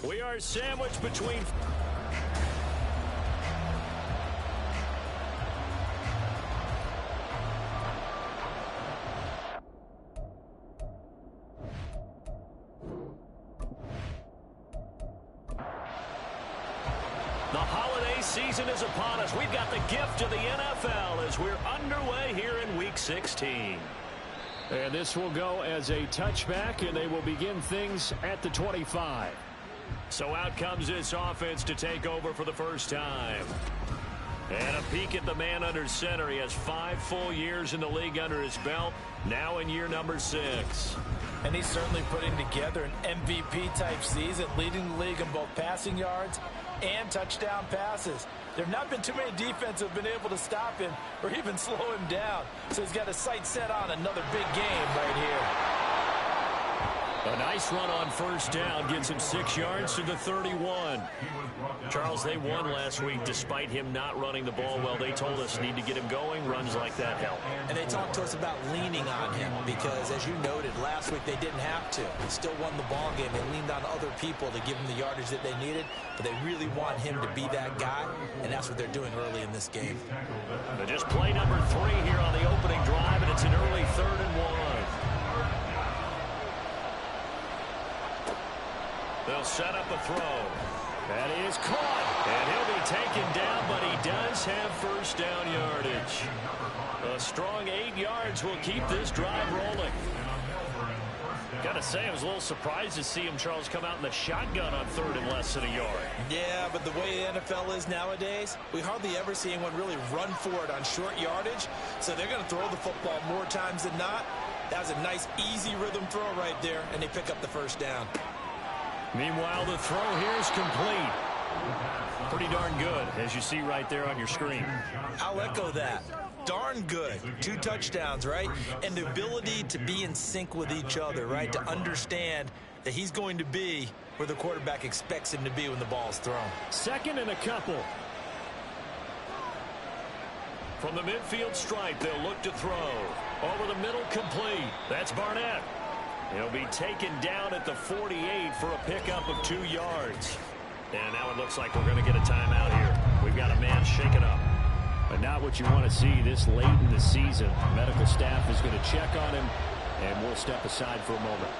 We are sandwiched between... The holiday season is upon us. We've got the gift of the NFL as we're underway here in Week 16. And this will go as a touchback, and they will begin things at the 25. So out comes this offense to take over for the first time. And a peek at the man under center. He has 5 full years in the league under his belt, now in year number 6. And he's certainly putting together an MVP-type season, leading the league in both passing yards and touchdown passes. There have not been too many defenses that have been able to stop him or even slow him down. So he's got his sights set on another big game right here. A nice run on first down gets him 6 yards to the 31. Charles, they won last week despite him not running the ball well. They told us need to get him going. Runs like that help. And they talked to us about leaning on him because, as you noted, last week they didn't have to. They still won the ball game. They leaned on other people to give him the yardage that they needed, but they really want him to be that guy, and that's what they're doing early in this game. Just play number 3 here on the opening drive, and it's an early 3rd and 1. They'll set up a throw. That is caught. And he'll be taken down, but he does have first down yardage. A strong 8 yards will keep this drive rolling. Gotta say, I was a little surprised to see him, Charles, come out in the shotgun on 3rd and less than a yard. Yeah, but the way the NFL is nowadays, we hardly ever see anyone really run for it on short yardage. So they're going to throw the football more times than not. That was a nice, easy rhythm throw right there, and they pick up the first down. Meanwhile, the throw here is complete. Pretty darn good, as you see right there on your screen. I'll echo that. Darn good. 2 touchdowns, right? And the ability to be in sync with each other, right? To understand that he's going to be where the quarterback expects him to be when the ball's thrown. 2nd and a couple. From the midfield stripe, they'll look to throw. Over the middle, complete. That's Barnett. He'll be taken down at the 48 for a pickup of 2 yards. And now it looks like we're going to get a timeout here. We've got a man shaken up. But not what you want to see this late in the season. Medical staff is going to check on him, and we'll step aside for a moment.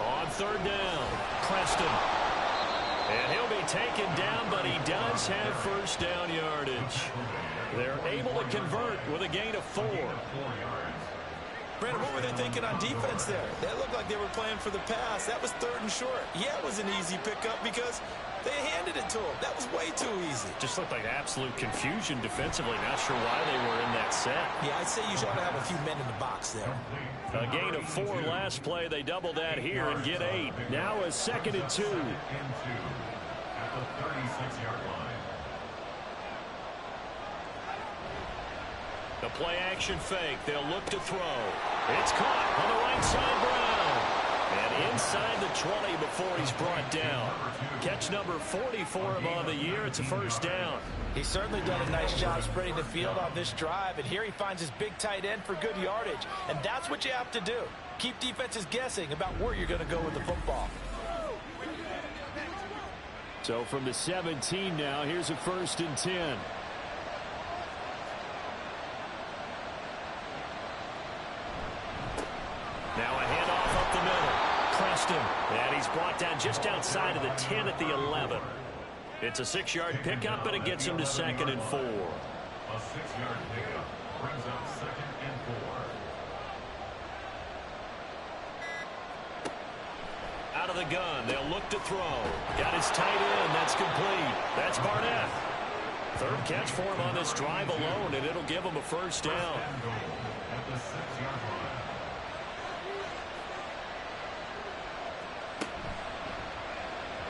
On 3rd down, Preston. And he'll be taken down, but he does have first down yardage. They're able to convert with a gain of 4. Brandon, what were they thinking on defense there? They looked like they were playing for the pass. That was 3rd and short. Yeah, it was an easy pickup because they handed it to him. That was way too easy. Just looked like absolute confusion defensively. Not sure why they were in that set. Yeah, I'd say you should have a few men in the box there. A gain of 4 last play. They double that here and get 8. Now a 2nd and 2. At the 36-yard line. The play action fake. They'll look to throw. It's caught on the right side, Brown. And inside the 20 before he's brought down. Catch number 40 for him on the year. It's a first down. He's certainly done a nice job spreading the field on this drive. And here he finds his big tight end for good yardage. And that's what you have to do. Keep defenses guessing about where you're going to go with the football. So from the 17 now, here's a 1st and 10. Now a handoff up the middle. Preston. And he's brought down just outside of the 10 at the 11. It's a 6-yard pickup, and it gets him to 2nd and 4. A 6-yard pickup brings up 2nd and 4. Out of the gun. They'll look to throw. Got his tight end. That's complete. That's Barnett. 3rd catch for him on this drive alone, and it'll give him a first down. At the 6-yard line.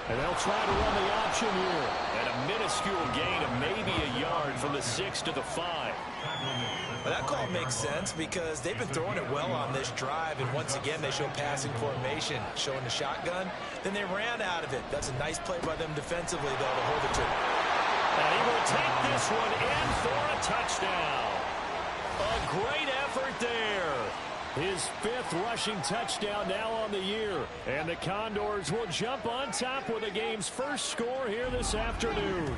And they'll try to run the option here. And a minuscule gain of maybe a yard from the 6 to the 5. Well, that call makes sense because they've been throwing it well on this drive, and once again they show passing formation, showing the shotgun. Then they ran out of it. That's a nice play by them defensively, though, to hold it to him. And he will take this one in for a touchdown. A great effort there. His 5th rushing touchdown now on the year. And the Condors will jump on top with the game's first score here this afternoon.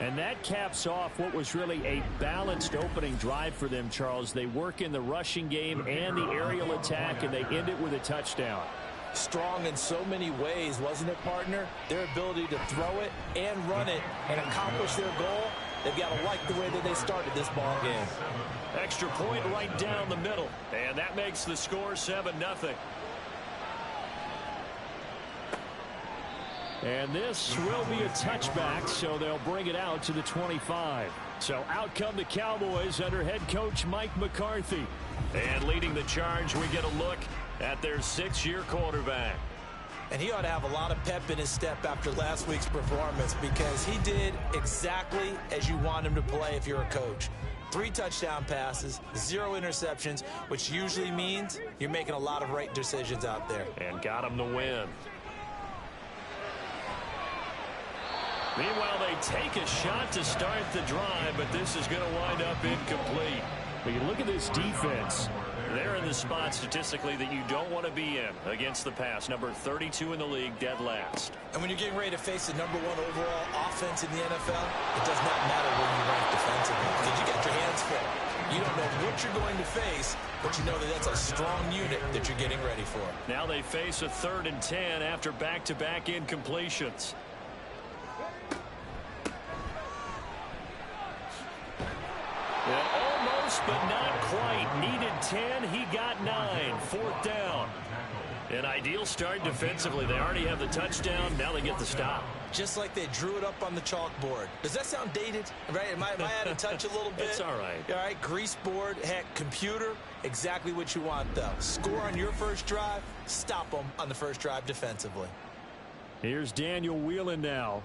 And that caps off what was really a balanced opening drive for them, Charles. They work in the rushing game and the aerial attack, and they end it with a touchdown. Strong in so many ways, wasn't it, partner? Their ability to throw it and run it and accomplish their goal, they've got to like the way that they started this ball game. Extra point right down the middle, and that makes the score 7-0. And this will be a touchback, so they'll bring it out to the 25. So out come the Cowboys under head coach Mike McCarthy. And leading the charge, we get a look at their 6-year quarterback. And he ought to have a lot of pep in his step after last week's performance, because he did exactly as you want him to play if you're a coach. 3 touchdown passes, 0 interceptions, which usually means you're making a lot of right decisions out there. And got him the win. Meanwhile, they take a shot to start the drive, but this is going to wind up incomplete. But you look at this defense. They're in the spot statistically that you don't want to be in against the pass. Number 32 in the league, dead last. And when you're getting ready to face the #1 overall offense in the NFL, it does not matter where you rank defensively, because you got your hands full. You don't know what you're going to face, but you know that that's a strong unit that you're getting ready for. Now they face a 3rd and 10 after back-to-back incompletions. Almost, but not quite. Needed 10. He got 9. 4th down. An ideal start defensively. They already have the touchdown. Now they get the stop. Just like they drew it up on the chalkboard. Does that sound dated? Right? Am I out of touch a little bit? It's all right. All right, grease board, heck, computer, exactly what you want, though. Score on your first drive, stop them on the first drive defensively. Here's Daniel Whelan now.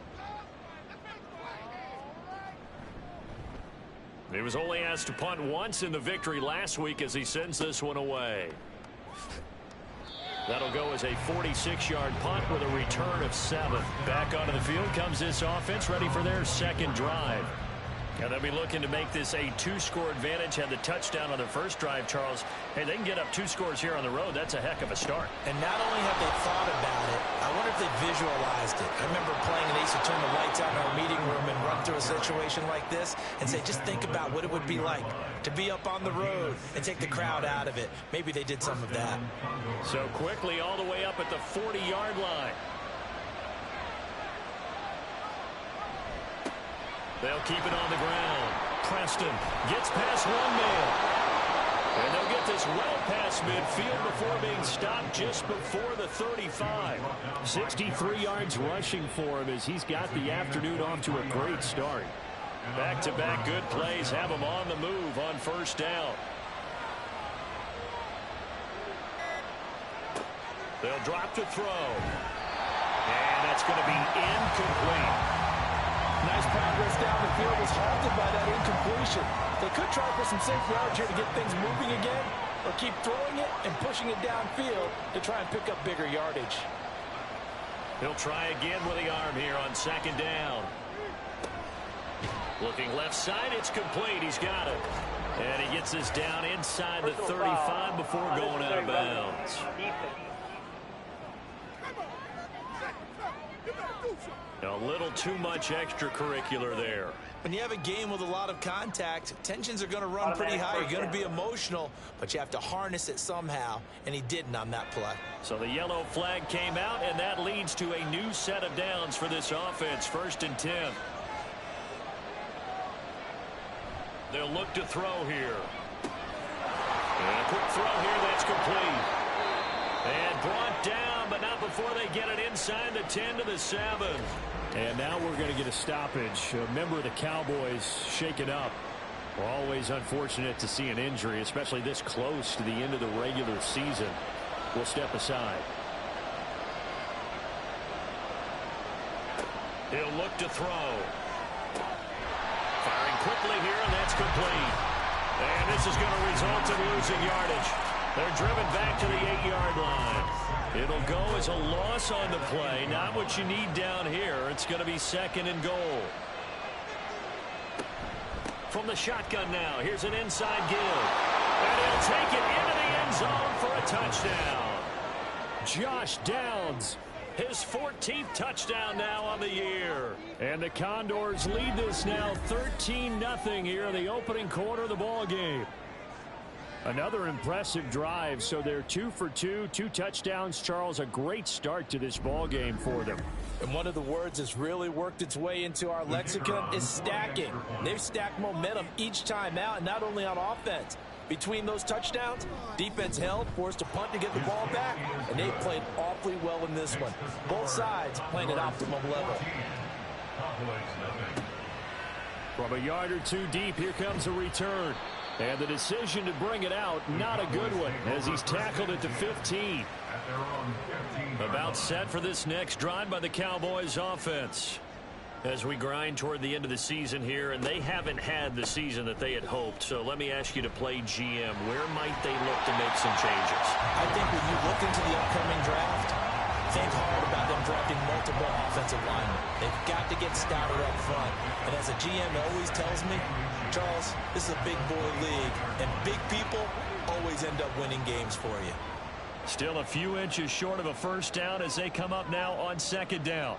He was only asked to punt once in the victory last week as he sends this one away. That'll go as a 46-yard punt with a return of 7. Back onto the field comes this offense, ready for their 2nd drive. And they'll be looking to make this a 2-score advantage. Had the touchdown on their first drive, Charles. Hey, they can get up 2 scores here on the road. That's a heck of a start. And not only have they thought about it, I wonder if they visualized it. I remember playing and they used to turn the lights out in our meeting room and run through a situation like this and say, just think about what it would be like to be up on the road and take the crowd out of it. Maybe they did some of that. So quickly all the way up at the 40-yard line. They'll keep it on the ground. Preston gets past 1 man. And they'll get this well past midfield before being stopped just before the 35. 63 yards rushing for him as he's got the afternoon off to a great start. Back-to-back good plays have him on the move on 1st down. They'll drop to throw. And that's going to be incomplete. Nice progress down the field was halted by that incompletion. They could try for some safe yards here to get things moving again, or keep throwing it and pushing it downfield to try and pick up bigger yardage. He'll try again with the arm here on 2nd down. Looking left side, it's complete. He's got it. And he gets this down inside the 35 before going out of bounds. A little too much extracurricular there. When you have a game with a lot of contact, tensions are going to run pretty high. You're going to be emotional, but you have to harness it somehow, and he didn't on that play. So the yellow flag came out, and that leads to a new set of downs for this offense. 1st and 10. They'll look to throw here. And a quick throw here, that's complete. And brought down, but not before they get it inside the 10 to the 7. And now we're going to get a stoppage. A member of the Cowboys shaken up. We're always unfortunate to see an injury, especially this close to the end of the regular season. We'll step aside. He'll look to throw. Firing quickly here, and that's complete. And this is going to result in losing yardage. They're driven back to the 8-yard line. It'll go as a loss on the play. Not what you need down here. It's going to be 2nd and goal. From the shotgun now, here's an inside give. And he'll take it into the end zone for a touchdown. Josh Downs, his 14th touchdown now on the year. And the Condors lead this now 13-0 here in the opening quarter of the ball game. Another impressive drive, so they're 2 for 2, 2 touchdowns. Charles, a great start to this ball game for them. And one of the words that's really worked its way into our lexicon is stacking. They've stacked momentum each time out, and not only on offense. Between those touchdowns, defense held, forced a punt to get the ball back, and they played awfully well in this one. Both sides playing at optimum level. From a yard or two deep, here comes a return. And the decision to bring it out, not a good one, as he's tackled at the 15. About set for this next drive by the Cowboys offense. As we grind toward the end of the season here, and they haven't had the season that they had hoped. So let me ask you to play GM. Where might they look to make some changes? I think when you look into the upcoming draft, think hard about them drafting multiple offensive linemen. They've got to get scouted up front. And as a GM always tells me, Charles, this is a big boy league, and big people always end up winning games for you. Still a few inches short of a first down as they come up now on second down.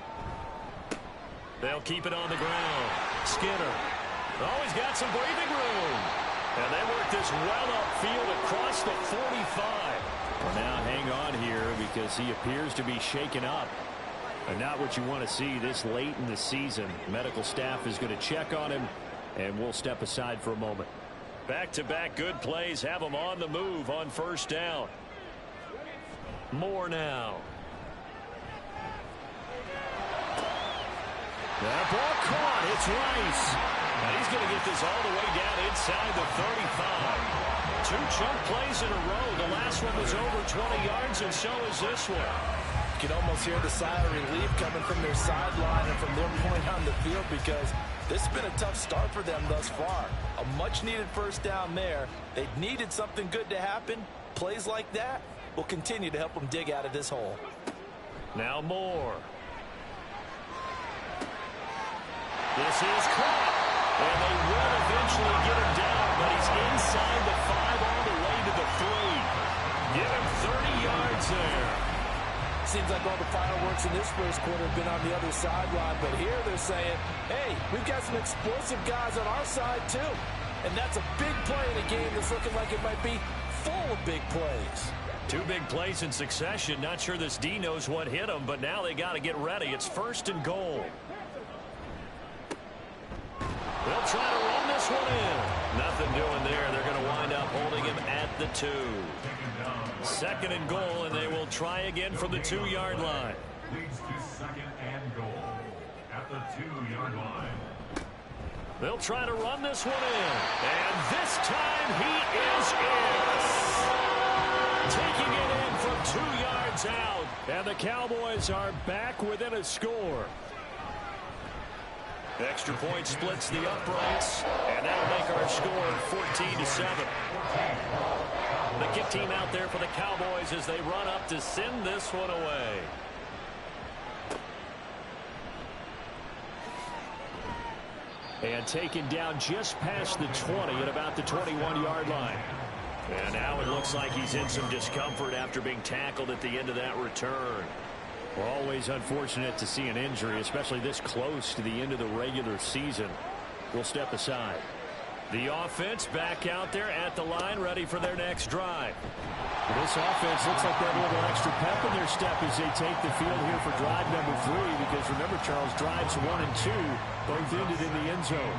They'll keep it on the ground. Skinner. Always got some breathing room. And they work this well upfield across the 45. Well, now hang on here because he appears to be shaken up. And not what you want to see this late in the season. Medical staff is going to check on him, and we'll step aside for a moment. Back-to-back good plays have them on the move on first down. More now. That ball caught. It's Rice. And he's going to get this all the way down inside the 35. 2 chunk plays in a row. The last one was over 20 yards, and so is this one. You can almost hear the sigh of relief coming from their sideline and from their point on the field, because this has been a tough start for them thus far. A much-needed first down there. They've needed something good to happen. Plays like that will continue to help them dig out of this hole. Now Moore. This is caught. And they will eventually get him down, but he's inside the 5 all the way to the 3. Give him 30 yards there. Seems like all the fireworks in this first quarter have been on the other sideline, but here they're saying, hey, we've got some explosive guys on our side too. And that's a big play in a game that's looking like it might be full of big plays. 2 big plays in succession. Not sure this D knows what hit him, but now they got to get ready. It's 1st and goal. They'll try to run this one in. Nothing doing there. They're going to wind up holding him at the 2. 2nd and goal, and they will try again from the 2-yard line. Leads to 2nd and goal at the 2-yard line. They'll try to run this one in. And this time he is in. Taking it in from 2 yards out. And the Cowboys are back within a score. Extra point splits the uprights, and that'll make our score 14-7. The kick team out there for the Cowboys as they run up to send this one away. And taken down just past the 20 at about the 21-yard line. And now it looks like he's in some discomfort after being tackled at the end of that return. We're always unfortunate to see an injury, especially this close to the end of the regular season. We'll step aside. The offense back out there at the line, ready for their next drive. This offense looks like they have a little extra pep in their step as they take the field here for drive number 3, because remember, Charles, drives 1 and 2 both ended in the end zone.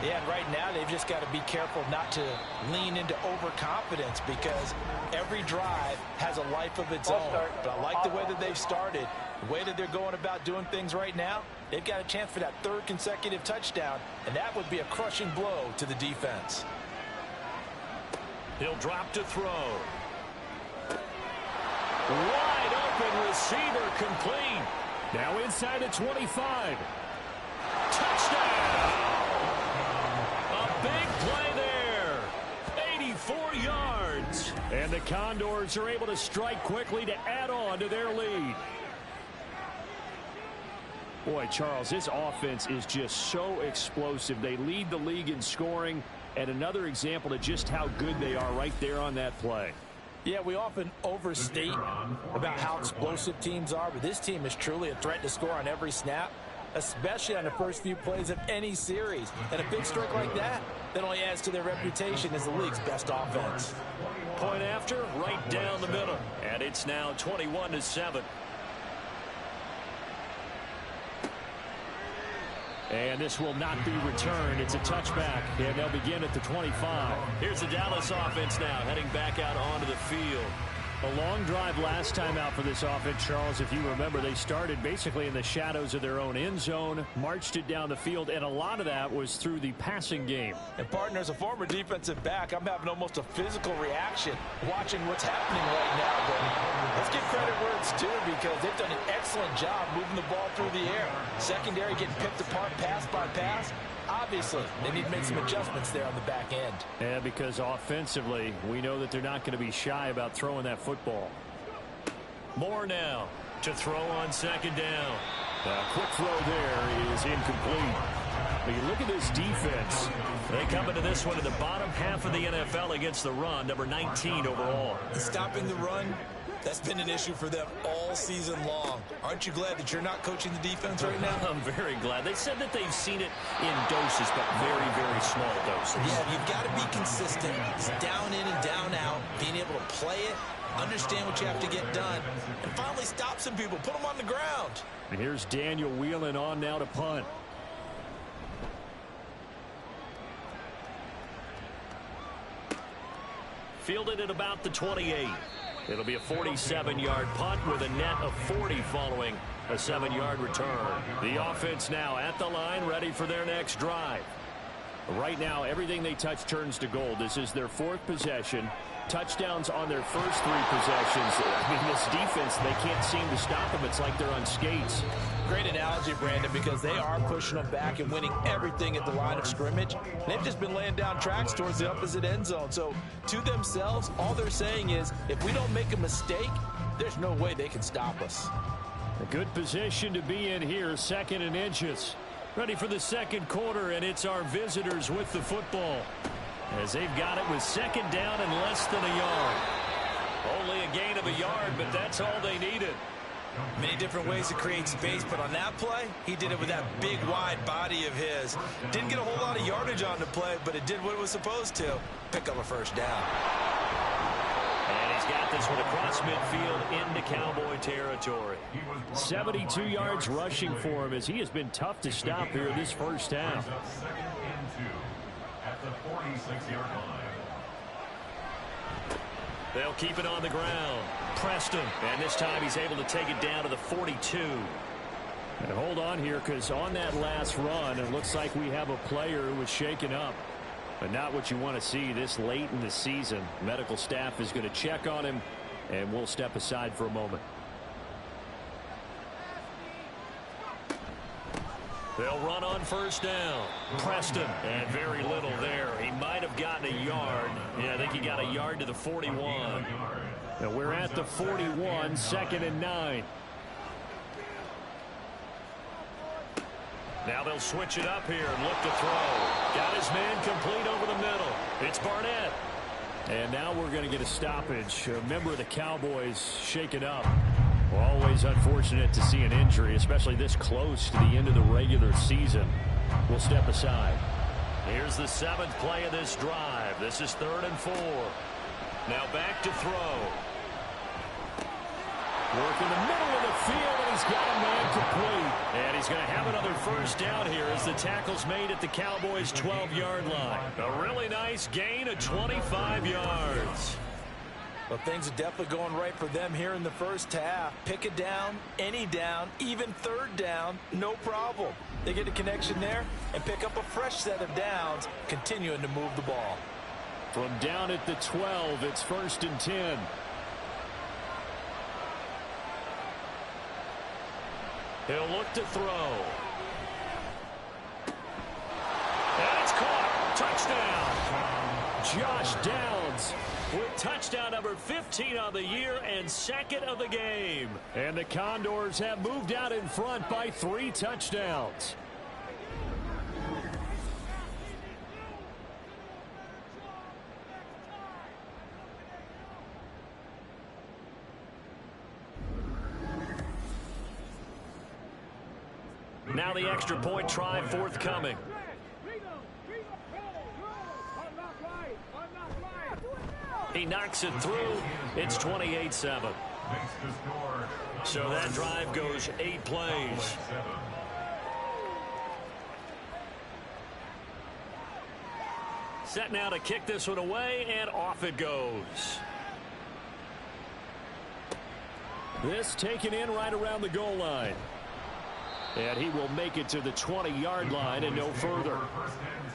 Yeah, and right now they've just got to be careful not to lean into overconfidence, because every drive has a life of its own. But I like the way that they've started, the way that they're going about doing things right now. They've got a chance for that 3rd consecutive touchdown, and that would be a crushing blow to the defense. He'll drop to throw. Wide open receiver, complete. Now inside the 25. Touchdown! A big play there. 84 yards. And the Condors are able to strike quickly to add on to their lead. Boy, Charles, this offense is just so explosive. They lead the league in scoring. And another example of just how good they are right there on that play. Yeah, we often overstate about how explosive teams are, but this team is truly a threat to score on every snap, especially on the first few plays of any series. And a big strike like that only adds to their reputation as the league's best offense. Point after, right down the middle. And it's now 21-7. And this will not be returned. It's a touchback, and they'll begin at the 25. Here's the Dallas offense now, heading back out onto the field. A long drive last time out for this offense, Charles. If you remember, they started basically in the shadows of their own end zone, marched it down the field, and a lot of that was through the passing game. And, partner, as a former defensive back, I'm having almost a physical reaction watching what's happening right now. But let's give credit where it's due because they've done an excellent job moving the ball through the air. Secondary getting picked apart pass by pass. Obviously, they need to make some adjustments there on the back end. Yeah, because offensively, we know that they're not going to be shy about throwing that football. Moore now to throw on second down. Quick throw there is incomplete. But you look at this defense. They come into this one in the bottom half of the NFL against the run, number 19 overall. Stopping the run, that's been an issue for them all season long. Aren't you glad that you're not coaching the defense right now? I'm very glad. They said that they've seen it in doses, but very, very small doses. Yeah, you've got to be consistent. It's down in and down out, being able to play it, understand what you have to get done, and finally stop some people, put them on the ground. And here's Daniel Whelan on now to punt. Fielded at about the 28. It'll be a 47-yard punt with a net of 40 following a 7-yard return. The offense now at the line, ready for their next drive. Right now, everything they touch turns to gold. This is their 4th possession. Touchdowns on their first 3 possessions. I mean, this defense, they can't seem to stop them. It's like they're on skates. Great analogy, Brandon, because they are pushing them back and winning everything at the line of scrimmage. They've just been laying down tracks towards the opposite end zone. So, to themselves, all they're saying is, if we don't make a mistake, there's no way they can stop us. A good position to be in here, 2nd and inches. Ready for the second quarter, and it's our visitors with the football. As they've got it with 2nd down and less than a yard. Only a gain of a yard, but that's all they needed. Many different ways to create space, but on that play, he did it with that big, wide body of his. Didn't get a whole lot of yardage on the play, but it did what it was supposed to. Pick up a first down. And he's got this one across midfield into Cowboy territory. 72 yards rushing for him as he has been tough to stop here this first half. At the 46-yard line. They'll keep it on the ground. Preston, and this time he's able to take it down to the 42. And hold on here, because on that last run, it looks like we have a player who was shaken up. But not what you want to see this late in the season. Medical staff is going to check on him, and we'll step aside for a moment. They'll run on first down. Preston, and very little there. He might have gotten a yard. Yeah, I think he got a yard to the 41. Now we're at the 41, 2nd and 9. Now they'll switch it up here and look to throw. Got his man complete over the middle. It's Barnett. And now we're going to get a stoppage. A member of the Cowboys shaken up. Always unfortunate to see an injury, especially this close to the end of the regular season. We'll step aside. Here's the 7th play of this drive. This is 3rd and 4. Now back to throw. Work in the middle of the field, and he's got a man complete. And he's going to have another first down here as the tackle's made at the Cowboys' 12-yard line. A really nice gain of 25 yards. Well, things are definitely going right for them here in the first half. Pick it down, any down, even 3rd down, no problem. They get a connection there and pick up a fresh set of downs, continuing to move the ball. From down at the 12, it's 1st and 10. He'll look to throw. And it's caught. Touchdown. Josh Downs with touchdown number 15 on the year and 2nd of the game. And the Condors have moved out in front by 3 touchdowns. Now the extra point try forthcoming. He knocks it through. It's 28-7. So that drive goes 8 plays. Set now to kick this one away, and off it goes. This taken in right around the goal line. And he will make it to the 20-yard line and no further.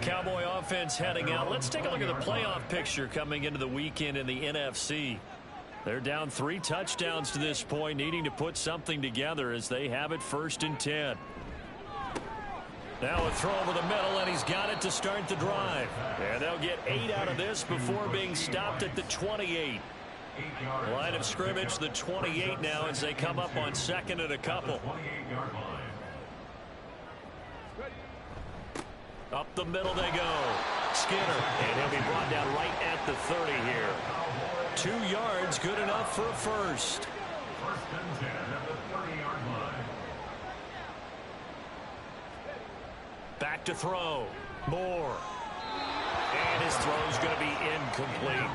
Cowboy offense heading out. Let's take a look at the playoff picture coming into the weekend in the NFC. They're down 3 touchdowns to this point, needing to put something together as they have it 1st and 10. Now a throw over the middle, and he's got it to start the drive. And they'll get 8 out of this before being stopped at the 28. Line of scrimmage, the 28 now as they come up on 2nd and a couple. Up the middle they go. Skinner, and he'll be brought down right at the 30 here. 2 yards, good enough for a first. 1st and 10 at the 30-yard line. Back to throw. Moore. And his throw's going to be incomplete.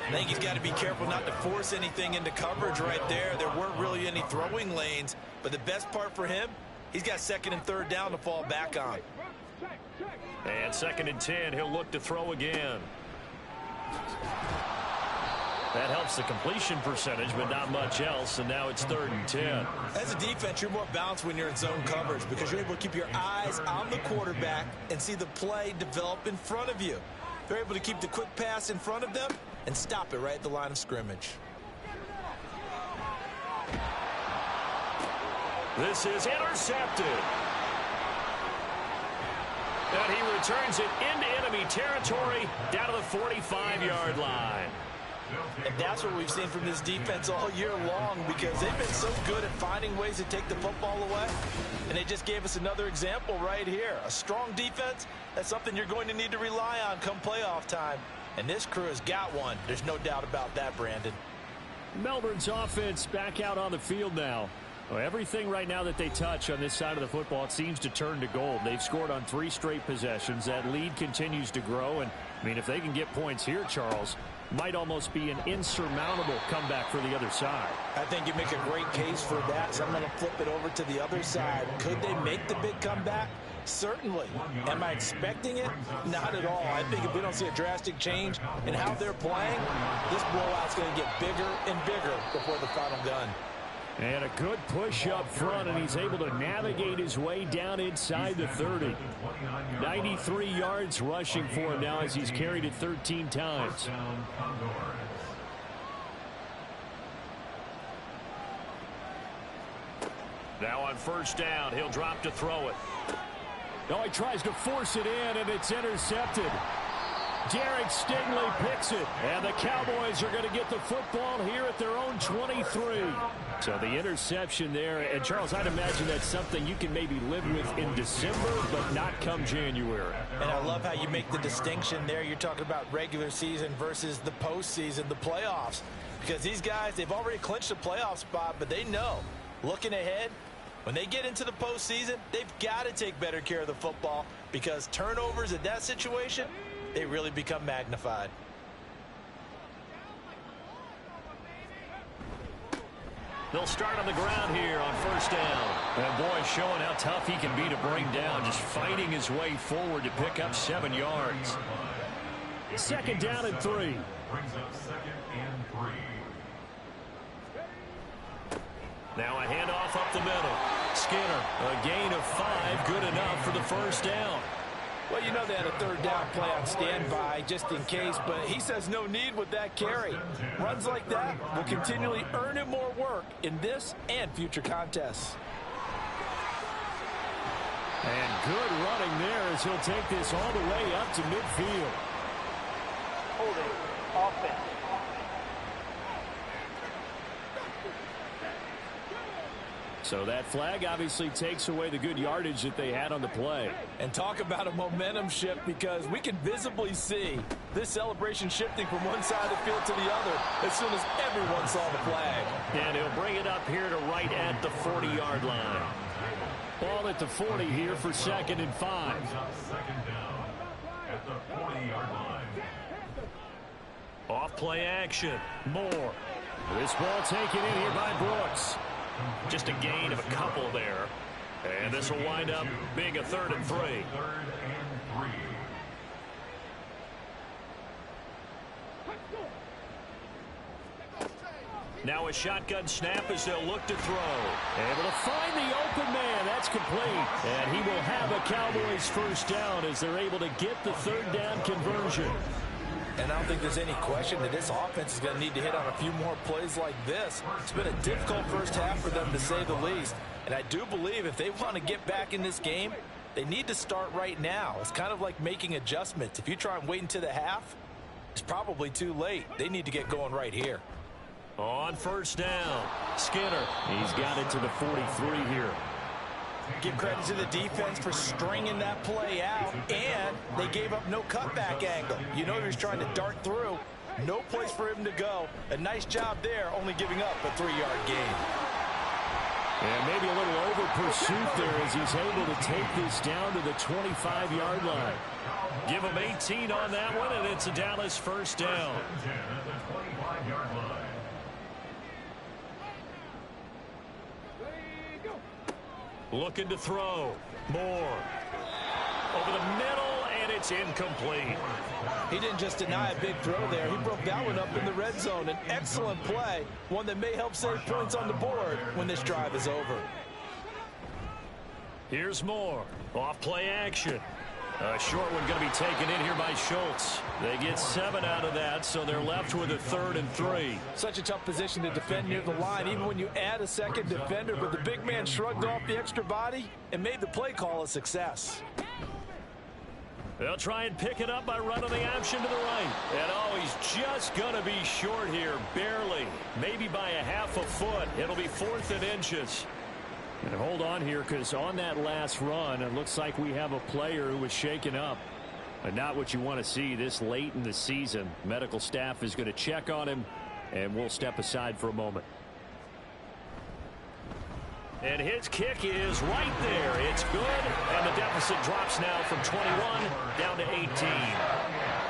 I think he's got to be careful not to force anything into coverage right there. There weren't really any throwing lanes, but the best part for him, he's got 2nd and 3rd down to fall back on. And 2nd and 10, he'll look to throw again. That helps the completion percentage, but not much else, and now it's 3rd and 10. As a defense, you're more balanced when you're in zone coverage because you're able to keep your eyes on the quarterback and see the play develop in front of you. They're able to keep the quick pass in front of them and stop it right at the line of scrimmage. This is intercepted. And he returns it into enemy territory down to the 45-yard line. And that's what we've seen from this defense all year long, because they've been so good at finding ways to take the football away. And they just gave us another example right here. A strong defense, that's something you're going to need to rely on come playoff time. And this crew has got one. There's no doubt about that, Brandon. Melbourne's offense back out on the field now. Well, everything right now that they touch on this side of the football, it seems to turn to gold. They've scored on 3 straight possessions. That lead continues to grow. And, I mean, if they can get points here, Charles, might almost be an insurmountable comeback for the other side. I think you make a great case for that, so I'm going to flip it over to the other side. Could they make the big comeback? Certainly. Am I expecting it? Not at all. I think if we don't see a drastic change in how they're playing, this blowout's going to get bigger and bigger before the final gun. And a good push up front, and he's able to navigate his way down inside the 30. 93 yards rushing for him now as he's carried it 13 times. Now on 1st down, he'll drop to throw it. No, he tries to force it in, and it's intercepted. Derek Stingley picks it, and the Cowboys are going to get the football here at their own 23. So the interception there, and Charles, I'd imagine that's something you can maybe live with in December, but not come January. And I love how you make the distinction there. You're talking about regular season versus the postseason, the playoffs. Because these guys, they've already clinched a playoff spot, but they know, looking ahead, when they get into the postseason, they've got to take better care of the football, because turnovers in that situation, they really become magnified. They'll start on the ground here on 1st down. And boy, showing how tough he can be to bring down, just fighting his way forward to pick up 7 yards. 2nd down and 3. Brings up 2nd and 3. Now a handoff up the middle. Skinner, a gain of 5, good enough for the 1st down. Well, you know they had a 3rd down play on standby just in case, but he says no need with that carry. Runs like that will continually earn him more work in this and future contests. And good running there as he'll take this all the way up to midfield. Holding offense. So that flag obviously takes away the good yardage that they had on the play. And talk about a momentum shift, because we can visibly see this celebration shifting from one side of the field to the other as soon as everyone saw the flag. And he'll bring it up here to right at the 40-yard line. Ball at the 40 here for 2nd and 5. Second down at the 40-yard line. Off play action. Moore. This ball taken in here by Brooks. Just a gain of a couple there. And this will wind up being a 3rd and 3. 3rd and 3. Now a shotgun snap as they'll look to throw. Able to find the open man. That's complete. And he will have a Cowboys first down as they're able to get the 3rd down conversion. And I don't think there's any question that this offense is going to need to hit on a few more plays like this. It's been a difficult first half for them, to say the least. And I do believe if they want to get back in this game, they need to start right now. It's kind of like making adjustments. If you try and wait until the half, it's probably too late. They need to get going right here. On first down, Skinner. He's got it to the 43 here. Give credit to the defense for stringing that play out, and they gave up no cutback angle. You know he was trying to dart through. No place for him to go. A nice job there, only giving up a 3-yard gain. And maybe a little over pursuit there as he's able to take this down to the 25-yard line. Give him 18 on that one, and it's a Dallas first down. 10 at the 25-yard line. Looking to throw. Moore. Over the middle, and it's incomplete. He didn't just deny a big throw there. He broke that one up in the red zone. An excellent play, one that may help save points on the board when this drive is over. Here's Moore. Off play action. A short one going to be taken in here by Schultz. They get 7 out of that, so they're left with a 3rd and 3. Such a tough position to defend near the line, even when you add a second defender, but the big man shrugged off the extra body and made the play call a success. They'll try and pick it up by running the option to the right. And oh, he's just going to be short here, barely. Maybe by a half a foot. It'll be 4th and inches. And hold on here, because on that last run, it looks like we have a player who was shaken up. But not what you want to see this late in the season. Medical staff is going to check on him, and we'll step aside for a moment. And his kick is right there. It's good, and the deficit drops now from 21 down to 18.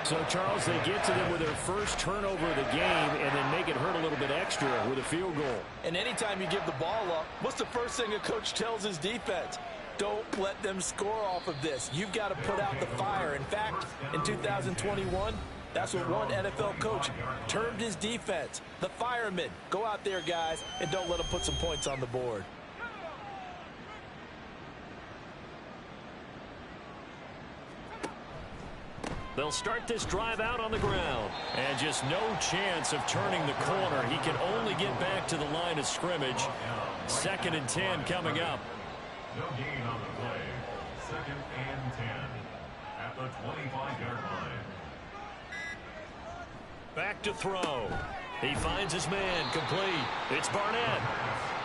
So, Charles, they get to them with their first turnover of the game and then make it hurt a little bit extra with a field goal. And anytime you give the ball up, what's the first thing a coach tells his defense? Don't let them score off of this. You've got to put out the fire. In fact, in 2021, that's what one NFL coach termed his defense. The firemen. Go out there, guys, and don't let them put some points on the board. They'll start this drive out on the ground. And just no chance of turning the corner. He can only get back to the line of scrimmage. 2nd and 10 coming up. No gain on the play. 2nd and 10 at the 25-yard line. Back to throw. He finds his man complete. It's Barnett.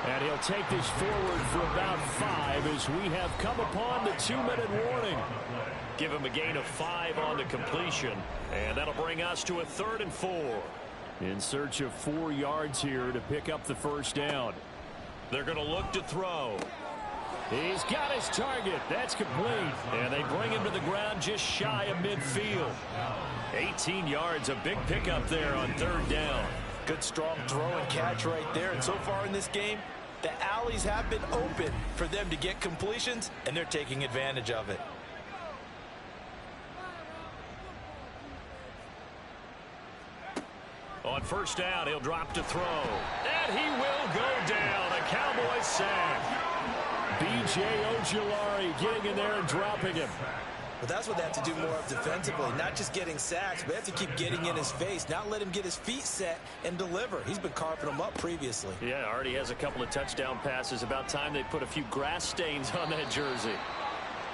And he'll take this forward for about 5 as we have come upon the 2-minute warning. Give him a gain of 5 on the completion. And that'll bring us to a 3rd and 4. In search of 4 yards here to pick up the first down. They're going to look to throw. He's got his target. That's complete. And they bring him to the ground just shy of midfield. 18 yards, a big pickup there on 3rd down. Good strong throw and catch right there. And so far in this game, the alleys have been open for them to get completions, and they're taking advantage of it. On first down, he'll drop to throw. And he will go down. A Cowboys sack. B.J. Ojulari getting in there and dropping him. But that's what they have to do more of defensively, not just getting sacks, but they have to keep getting in his face, not let him get his feet set and deliver. He's been carving them up previously. Yeah, already has a couple of touchdown passes. About time they put a few grass stains on that jersey.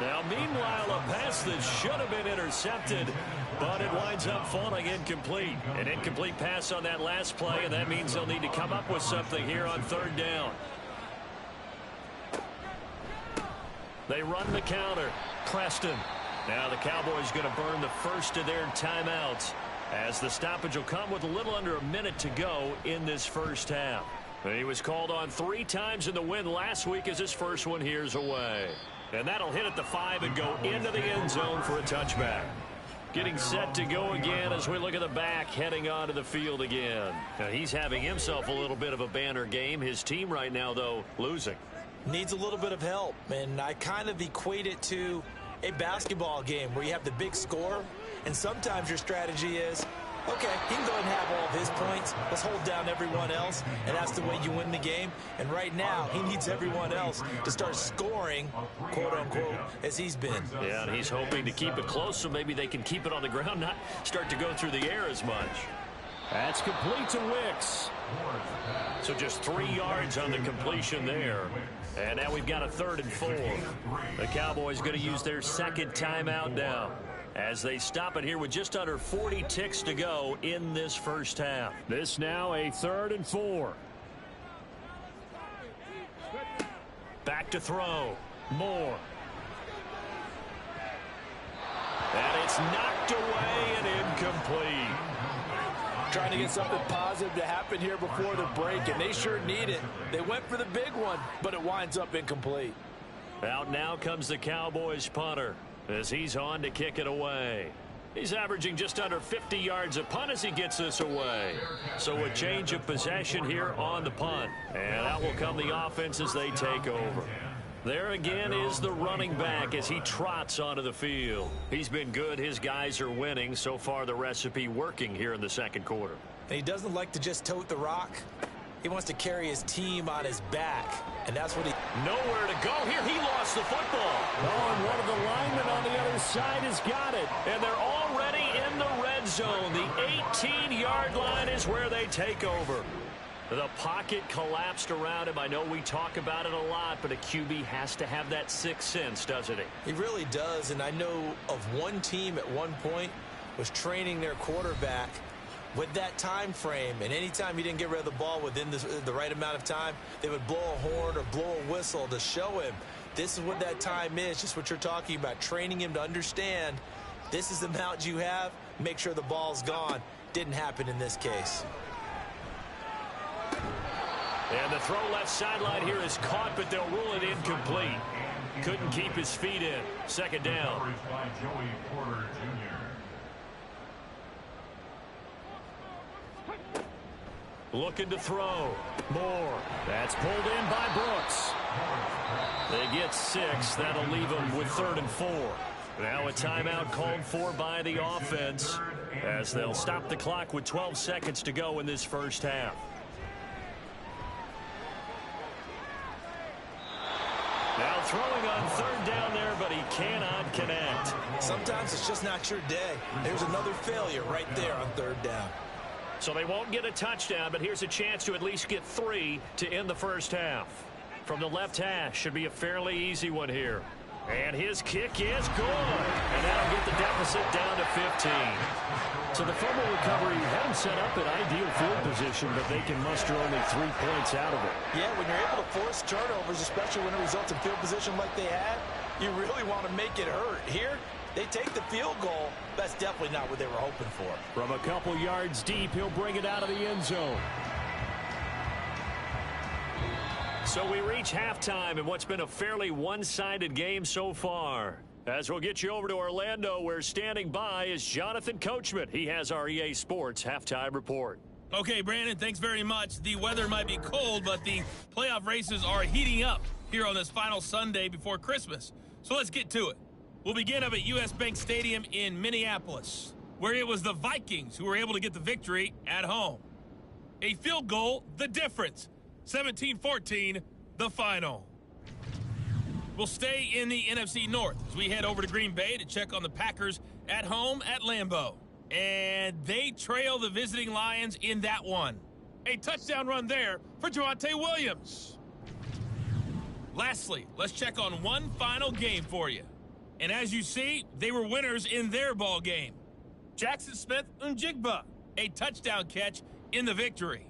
Now, meanwhile, a pass that should have been intercepted, but it winds up falling incomplete. An incomplete pass on that last play, and that means they'll need to come up with something here on 3rd down. They run the counter. Preston. Now the Cowboys going to burn the first of their timeouts, as the stoppage will come with a little under a minute to go in this first half. He was called on 3 times in the win last week, as his first one here's away. And that'll hit at the 5 and go into the end zone for a touchback. Getting set to go again as we look at the back, heading onto the field again. Now he's having himself a little bit of a banner game. His team right now, though, losing. Needs a little bit of help, and I kind of equate it to a basketball game where you have the big score, and sometimes your strategy is, okay, he can go ahead and have all of his points. Let's hold down everyone else, and that's the way you win the game. And right now, he needs everyone else to start scoring, quote-unquote, as he's been. Yeah, and he's hoping to keep it close so maybe they can keep it on the ground, not start to go through the air as much. That's complete to Wicks. So just 3 yards on the completion there. And now we've got a 3rd and 4. The Cowboys going to use their second timeout now, as they stop it here with just under 40 ticks to go in this first half. This now a 3rd and 4. Back to throw. Moore. And it's knocked away and incomplete. Trying to get something positive to happen here before the break, and they sure need it. They went for the big one, but it winds up incomplete. Out now comes the Cowboys punter, as he's on to kick it away. He's averaging just under 50 yards a punt as he gets this away. So a change of possession here on the punt. And out will come the offense as they take over. There again is the running back as he trots onto the field. He's been good. His guys are winning. So far, the recipe working here in the second quarter. And he doesn't like to just tote the rock. He wants to carry his team on his back, and that's what he... Nowhere to go here. He lost the football. Oh, and one of the linemen on the other side has got it. And they're already in the red zone. The 18-yard line is where they take over. The pocket collapsed around him. I know we talk about it a lot, but a QB has to have that sixth sense, doesn't he? He really does, and I know of one team at one point was training their quarterback with that time frame, and anytime he didn't get rid of the ball within the right amount of time, they would blow a horn or blow a whistle to show him this is what that time is, just what you're talking about, training him to understand this is the amount you have, make sure the ball's gone. Didn't happen in this case. And the throw left sideline here is caught, but they'll rule it incomplete. Couldn't keep his feet in. Second down. Looking to throw. Moore. That's pulled in by Brooks. They get 6. That'll leave them with 3rd and 4. Now a timeout called for by the offense, as they'll stop the clock with 12 seconds to go in this first half. Now throwing on 3rd down there, but he cannot connect. Sometimes it's just not your day. There's another failure right there on 3rd down. So they won't get a touchdown, but here's a chance to at least get 3 to end the first half. From the left hash, should be a fairly easy one here. And his kick is good. And that'll get the deficit down to 15. So the fumble recovery had him set up in ideal field position, but they can muster only 3 points out of it. Yeah, when you're able to force turnovers, especially when it results in field position like they had, you really want to make it hurt. Here, they take the field goal. That's definitely not what they were hoping for. From a couple yards deep, he'll bring it out of the end zone. So we reach halftime in what's been a fairly one-sided game so far. As we'll get you over to Orlando, where standing by is Jonathan Coachman. He has our EA Sports halftime report. Okay, Brandon, thanks very much. The weather might be cold, but the playoff races are heating up here on this final Sunday before Christmas. So let's get to it. We'll begin up at U.S. Bank Stadium in Minneapolis, where it was the Vikings who were able to get the victory at home. A field goal, the difference. 17-14, the final. We'll stay in the NFC North as we head over to Green Bay to check on the Packers at home at Lambeau. And they trail the visiting Lions in that one. A touchdown run there for Javonte Williams. Lastly, let's check on one final game for you. And as you see, they were winners in their ball game. Jackson Smith-Njigba, a touchdown catch in the victory.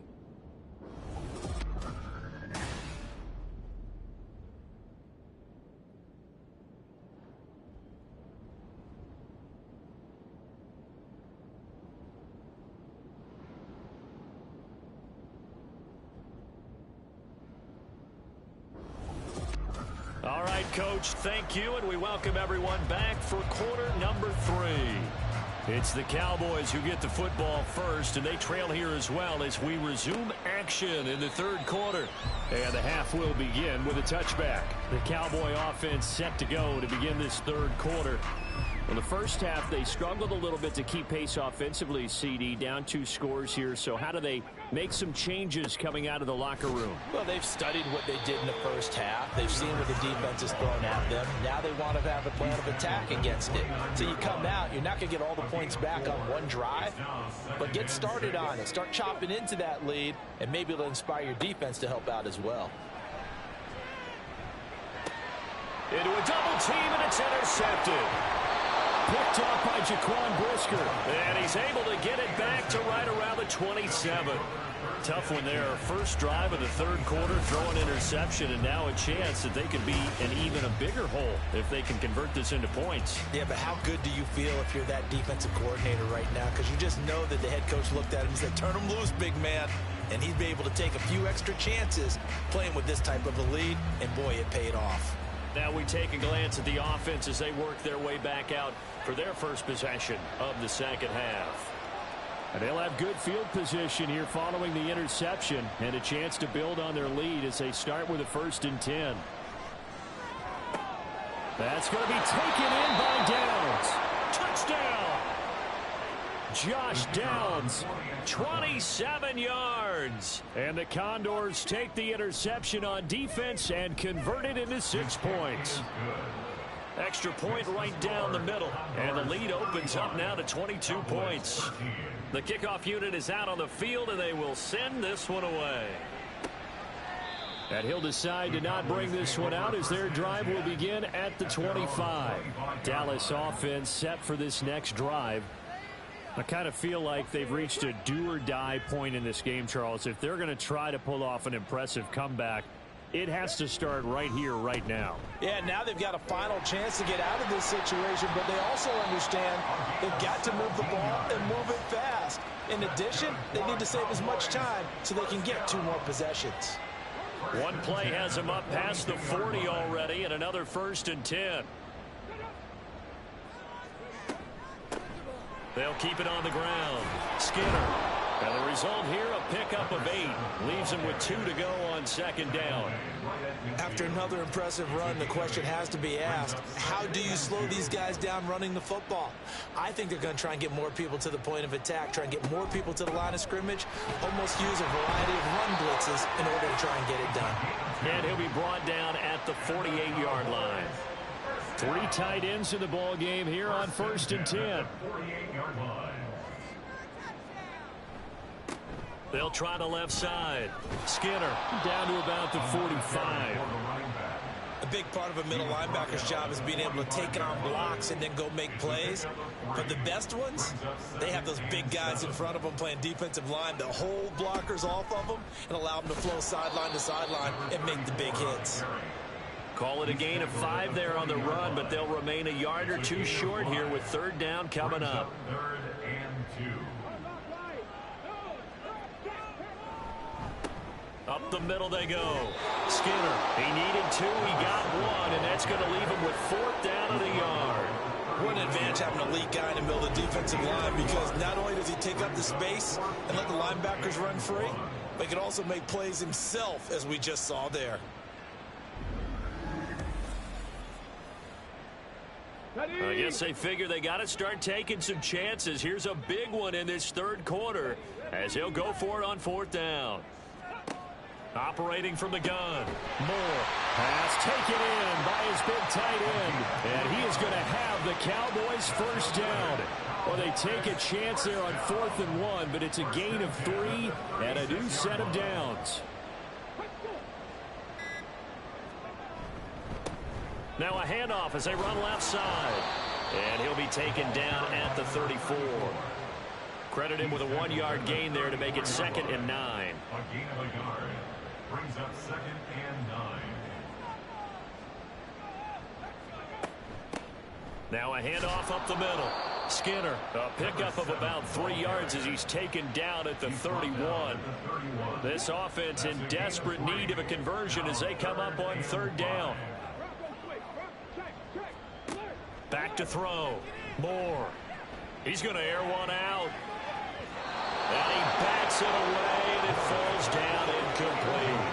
right, Coach. Thank you, and we welcome everyone back for quarter number 3. It's the Cowboys who get the football first, and they trail here as well as we resume action in the third quarter. And the half will begin with a touchback. The Cowboy offense set to go to begin this third quarter. Well, the first half, they struggled a little bit to keep pace offensively, CD, down 2 scores here. So how do they make some changes coming out of the locker room? Well, they've studied what they did in the first half. They've seen what the defense has thrown at them. Now they want to have a plan of attack against it. So you come out, you're not going to get all the points back on one drive, but get started on it. Start chopping into that lead, and maybe it'll inspire your defense to help out as well. Into a double team, and it's intercepted. Picked off by Jaquan Brisker. And he's able to get it back to right around the 27. Tough one there. First drive of the third quarter, throw an interception, and now a chance that they could be in even a bigger hole if they can convert this into points. Yeah, but how good do you feel if you're that defensive coordinator right now? Because you just know that the head coach looked at him and said, turn him loose, big man. And he'd be able to take a few extra chances playing with this type of a lead, and boy, it paid off. Now we take a glance at the offense as they work their way back out for their first possession of the second half. And they'll have good field position here following the interception and a chance to build on their lead as they start with a 1st and 10. That's going to be taken in by Downs. Touchdown! Josh Downs, 27 yards. And the Condors take the interception on defense and convert it into 6 points. Extra point right down the middle. And the lead opens up now to 22 points. The kickoff unit is out on the field, and they will send this one away. And he'll decide to not bring this one out as their drive will begin at the 25. Dallas offense set for this next drive. I kind of feel like they've reached a do-or-die point in this game, Charles. If they're going to try to pull off an impressive comeback, it has to start right here, right now. Yeah, now they've got a final chance to get out of this situation, but they also understand they've got to move the ball and move it fast. In addition, they need to save as much time so they can get 2 more possessions. One play has them up past the 40 already, and another 1st and 10. They'll keep it on the ground. Skinner. And the result here, a pickup of 8. Leaves them with 2 to go on 2nd down. After another impressive run, the question has to be asked, how do you slow these guys down running the football? I think they're going to try and get more people to the point of attack, try and get more people to the line of scrimmage, almost use a variety of run blitzes in order to try and get it done. And he'll be brought down at the 48-yard line. 3 tight ends in the ball game here on 1st and 10. They'll try the left side. Skinner down to about the 45. A big part of a middle linebacker's job is being able to take on blocks and then go make plays. But the best ones, they have those big guys in front of them playing defensive line that hold blockers off of them and allow them to flow sideline to sideline and make the big hits. Call it a gain of 5 there on the run, but they'll remain a yard or 2 short here with 3rd down coming up. 3rd and 2. Up the middle they go. Skinner, he needed 2, he got 1, and that's going to leave him with 4th down of the yard. What an advantage having an elite guy in the middle of the defensive line, because not only does he take up the space and let the linebackers run free, but he can also make plays himself, as we just saw there. I guess they figure they got to start taking some chances. Here's a big one in this third quarter as he'll go for it on 4th down. Operating from the gun. Moore. Pass taken in by his big tight end. And he is going to have the Cowboys 1st down. Well, they take a chance there on 4th and 1, but it's a gain of 3 and a new set of downs. Now a handoff as they run left side. And he'll be taken down at the 34. Credit him with a 1-yard gain there to make it 2nd and 9. A gain of a yard brings up 2nd and 9. Now a handoff up the middle. Skinner, a pickup of about 3 yards as he's taken down at the 31. This offense in desperate need of a conversion as they come up on 3rd down. Back to throw. Moore. He's going to air one out. And he backs it away, and it falls down incomplete.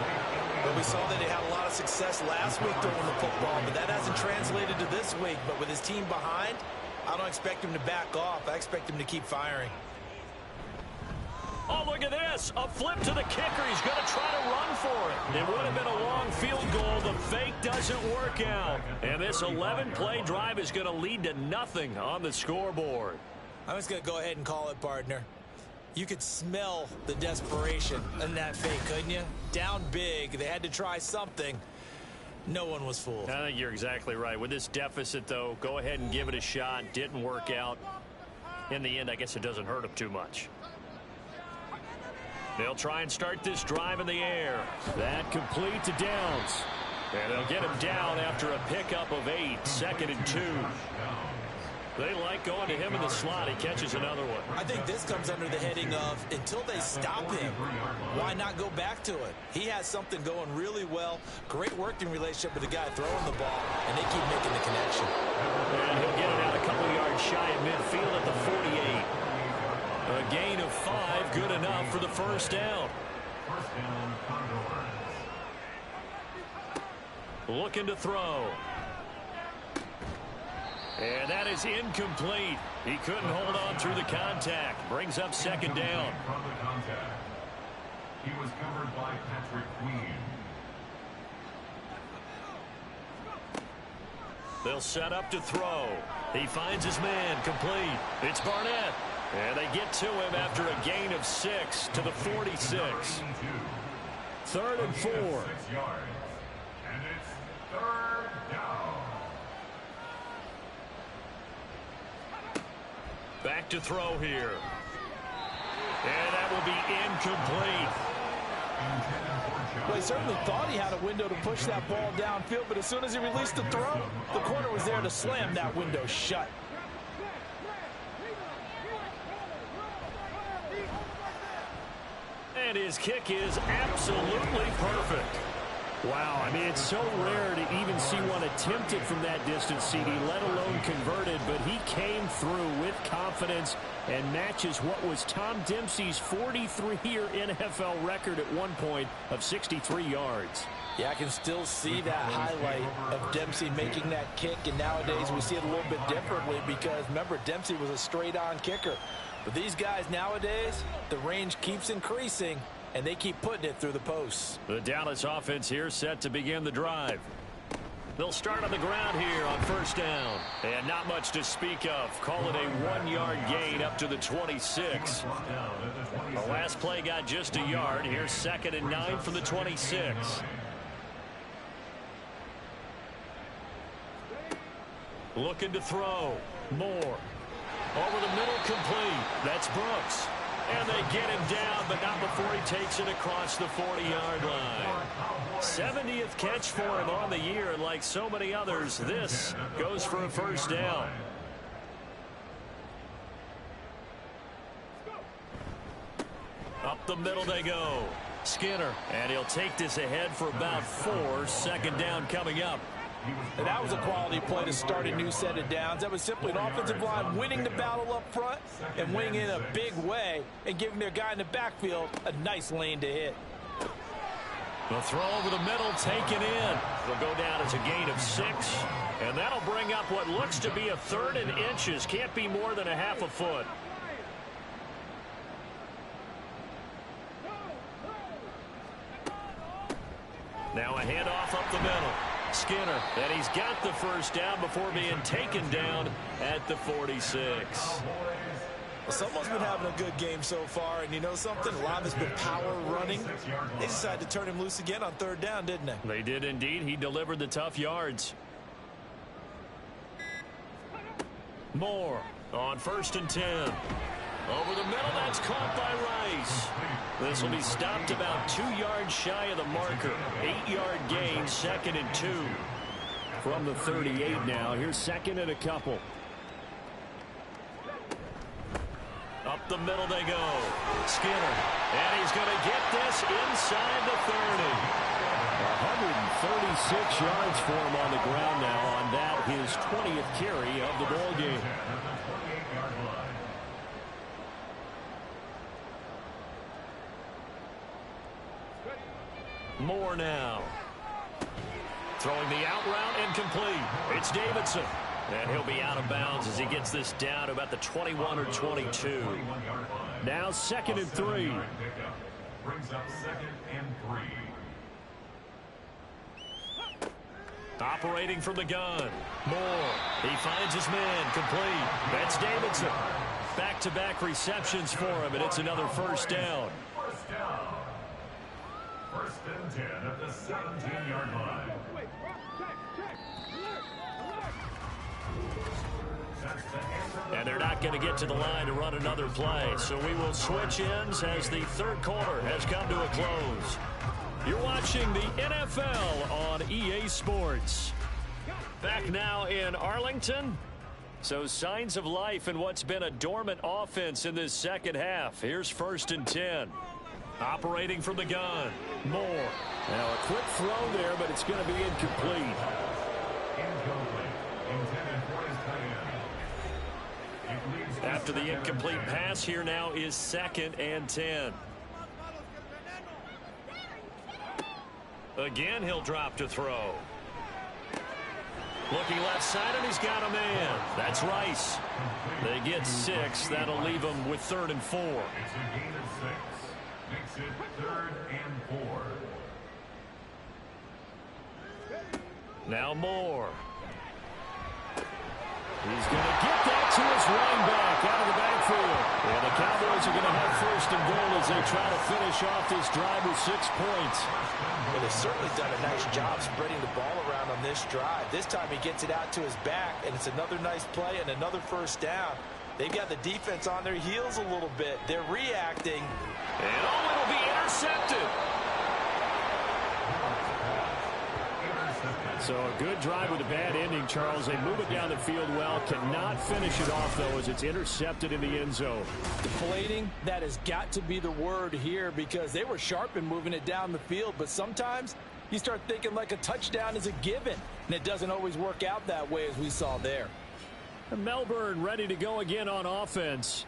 Well, we saw that he had a lot of success last week throwing the football, but that hasn't translated to this week. But with his team behind, I don't expect him to back off. I expect him to keep firing. Oh, look at this. A flip to the kicker. He's going to try to run for it. It would have been a long field goal. The fake doesn't work out. And this 11-play drive is going to lead to nothing on the scoreboard. I'm just going to go ahead and call it, partner. You could smell the desperation in that fake, couldn't you? Down big. They had to try something. No one was fooled. I think you're exactly right. With this deficit, though, go ahead and give it a shot. Didn't work out. In the end, I guess it doesn't hurt him too much. They'll try and start this drive in the air. That complete to Downs. And they'll get him down after a pickup of 8, 2nd and 2. They like going to him in the slot. He catches another one. I think this comes under the heading of until they stop him, why not go back to it? He has something going really well. Great working relationship with the guy throwing the ball, and they keep making the connection. And he'll get it out a couple yards shy of midfield at the 48. A gain of 5, good enough for the first down. First down, Condors. Looking to throw. And that is incomplete. He couldn't hold on through the contact. Brings up 2nd down. From the contact. He was covered by Patrick Queen. They'll set up to throw. He finds his man, complete. It's Barnett. And they get to him after a gain of 6 to the 46. 3rd and 4. 6 yards. And it's 3rd down. Back to throw here. And that will be incomplete. Well, he certainly thought he had a window to push that ball downfield, but as soon as he released the throw, the corner was there to slam that window shut. And his kick is absolutely perfect. Wow, I mean, it's so rare to even see one attempted from that distance, CD, let alone converted, but he came through with confidence and matches what was Tom Dempsey's 43-year NFL record at one point of 63 yards. Yeah, I can still see that highlight of Dempsey making that kick, and nowadays we see it a little bit differently because, remember, Dempsey was a straight-on kicker. But these guys nowadays, the range keeps increasing, and they keep putting it through the posts. The Dallas offense here set to begin the drive. They'll start on the ground here on 1st down. And not much to speak of. Call it a 1-yard gain up to the 26. The last play got just a yard. Here's 2nd and 9 from the 26. Looking to throw. Moore. Over the middle, complete. That's Brooks. And they get him down, but not before he takes it across the 40-yard line. 70th catch for him on the year, and like so many others, this goes for a 1st down. Up the middle they go. Skinner, and he'll take this ahead for about 4. 2nd down coming up. And that was a quality play to start a new set of downs. That was simply an offensive line winning the battle up front and winning in a big way and giving their guy in the backfield a nice lane to hit. The throw over the middle taken in. It'll go down as a gain of 6. And that'll bring up what looks to be a 3rd and inches. Can't be more than a half a foot. Now a handoff up the middle. Skinner, and he's got the 1st down before being taken down at the 46. Well, someone's been having a good game so far, and you know something? A lot of it's been power running. They decided to turn him loose again on 3rd down, didn't they? They did indeed. He delivered the tough yards. Moore on 1st and 10. Over the middle, that's caught by Rice. This will be stopped about 2 yards shy of the marker. 8-yard gain, 2nd and 2. From the 38 now, here's 2nd and a couple. Up the middle they go. Skinner, and he's going to get this inside the 30. yards for him on the ground now on that, his 20th carry of the ball game. Moore now. Throwing the out route and complete. It's Davidson. And he'll be out of bounds as he gets this down to about the 21 or 22. Now 2nd and 3. Brings up 2nd and 3. Operating from the gun. Moore. He finds his man. Complete. That's Davidson. Back-to-back receptions for him, and it's another first down. First down. 1st and 10 at the 17-yard line. And they're not going to get to the line to run another play. So we will switch ends as the 3rd quarter has come to a close. You're watching the NFL on EA Sports. Back now in Arlington. So signs of life in what's been a dormant offense in this second half. Here's 1st and 10. Operating from the gun. Moore. Now a quick throw there, but it's going to be incomplete. Intended for his tight end. After the incomplete pass, here now is 2nd and 10. Again, he'll drop to throw. Looking left side, and he's got a man. That's Rice. They get 6. That'll leave them with 3rd and 4. It's a gain of 6. Makes it 3rd and 4. Now Moore. He's going to get that to his running back out of the backfield. And the Cowboys are going to have 1st and goal as they try to finish off this drive with 6 points. Well, they've certainly done a nice job spreading the ball around on this drive. This time he gets it out to his back, and it's another nice play and another first down. They've got the defense on their heels a little bit. They're reacting. And it'll be intercepted. So a good drive with a bad ending, Charles. They move it down the field well. Cannot finish it off, though, as it's intercepted in the end zone. Deflating, that has got to be the word here because they were sharp in moving it down the field. But sometimes you start thinking like a touchdown is a given. And it doesn't always work out that way as we saw there. And Melbourne ready to go again on offense.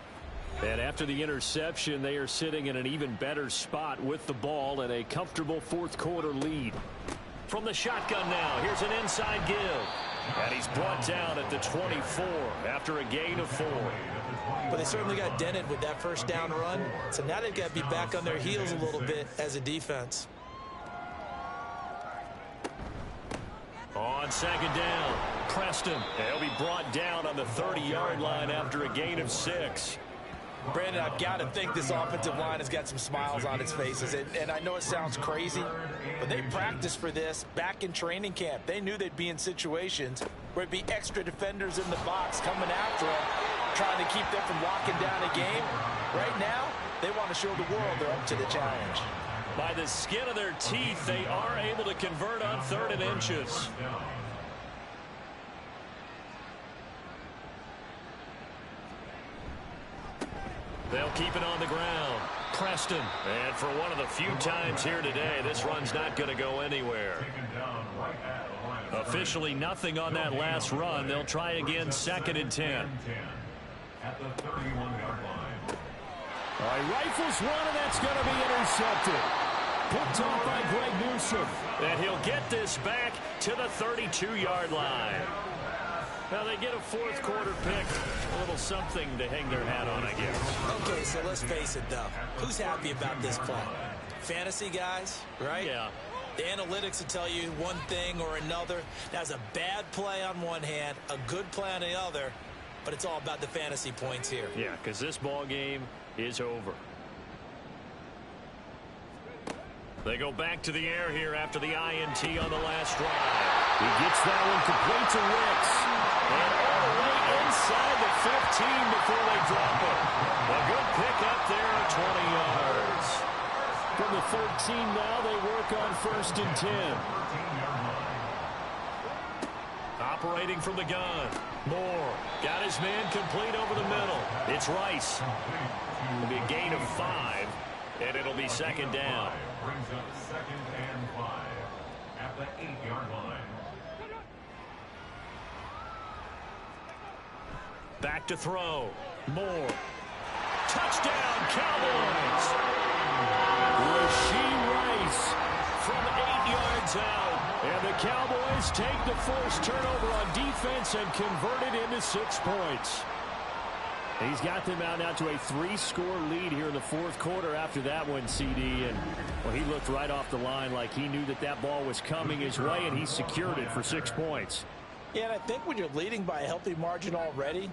And after the interception, they are sitting in an even better spot with the ball and a comfortable 4th quarter lead. From the shotgun now, here's an inside give. And he's brought down at the 24 after a gain of 4. But they certainly got dented with that first down run. So now they've got to be back on their heels a little bit as a defense. On 2nd down, Preston. He'll be brought down on the 30-yard line after a gain of 6. Brandon, I've got to think this offensive line has got some smiles on its faces. And I know it sounds crazy, but they practiced for this back in training camp. They knew they'd be in situations where it'd be extra defenders in the box coming after them, trying to keep them from locking down a game. Right now, they want to show the world they're up to the challenge. By the skin of their teeth, they are able to convert on 3rd and inches. They'll keep it on the ground. Preston. And for one of the few times here today, this run's not going to go anywhere. Officially nothing on that last run. They'll try again 2nd and 10. At the 31-yard line. All right, rifles one, and that's going to be intercepted. Picked off by Greg Newsome. And he'll get this back to the 32-yard line. Now they get a 4th quarter pick. A little something to hang their hat on, I guess. Okay, so let's face it, though. Who's happy about this play? Fantasy guys, right? Yeah. The analytics will tell you one thing or another. That's a bad play on one hand, a good play on the other, but it's all about the fantasy points here. Yeah, because this ball game is over. They go back to the air here after the INT on the last drive. He gets that one complete to Wicks. And all the way inside the 15 before they drop it. A good pick up there at 20 yards. From the 13 now, they work on 1st and 10. Operating from the gun. Moore got his man complete over the middle. It's Rice. It'll be a gain of 5, and it'll be 2nd down. Brings up 2nd and 5 at the 8-yard Back to throw. Moore. Touchdown, Cowboys. Rashee Rice from 8 yards out. And the Cowboys take the forced turnover on defense and convert it into 6 points. He's got them out now to a 3-score lead here in the fourth quarter after that one, CD. And, well, he looked right off the line like he knew that that ball was coming his way, and he secured it for 6 points. Yeah, and I think when you're leading by a healthy margin already,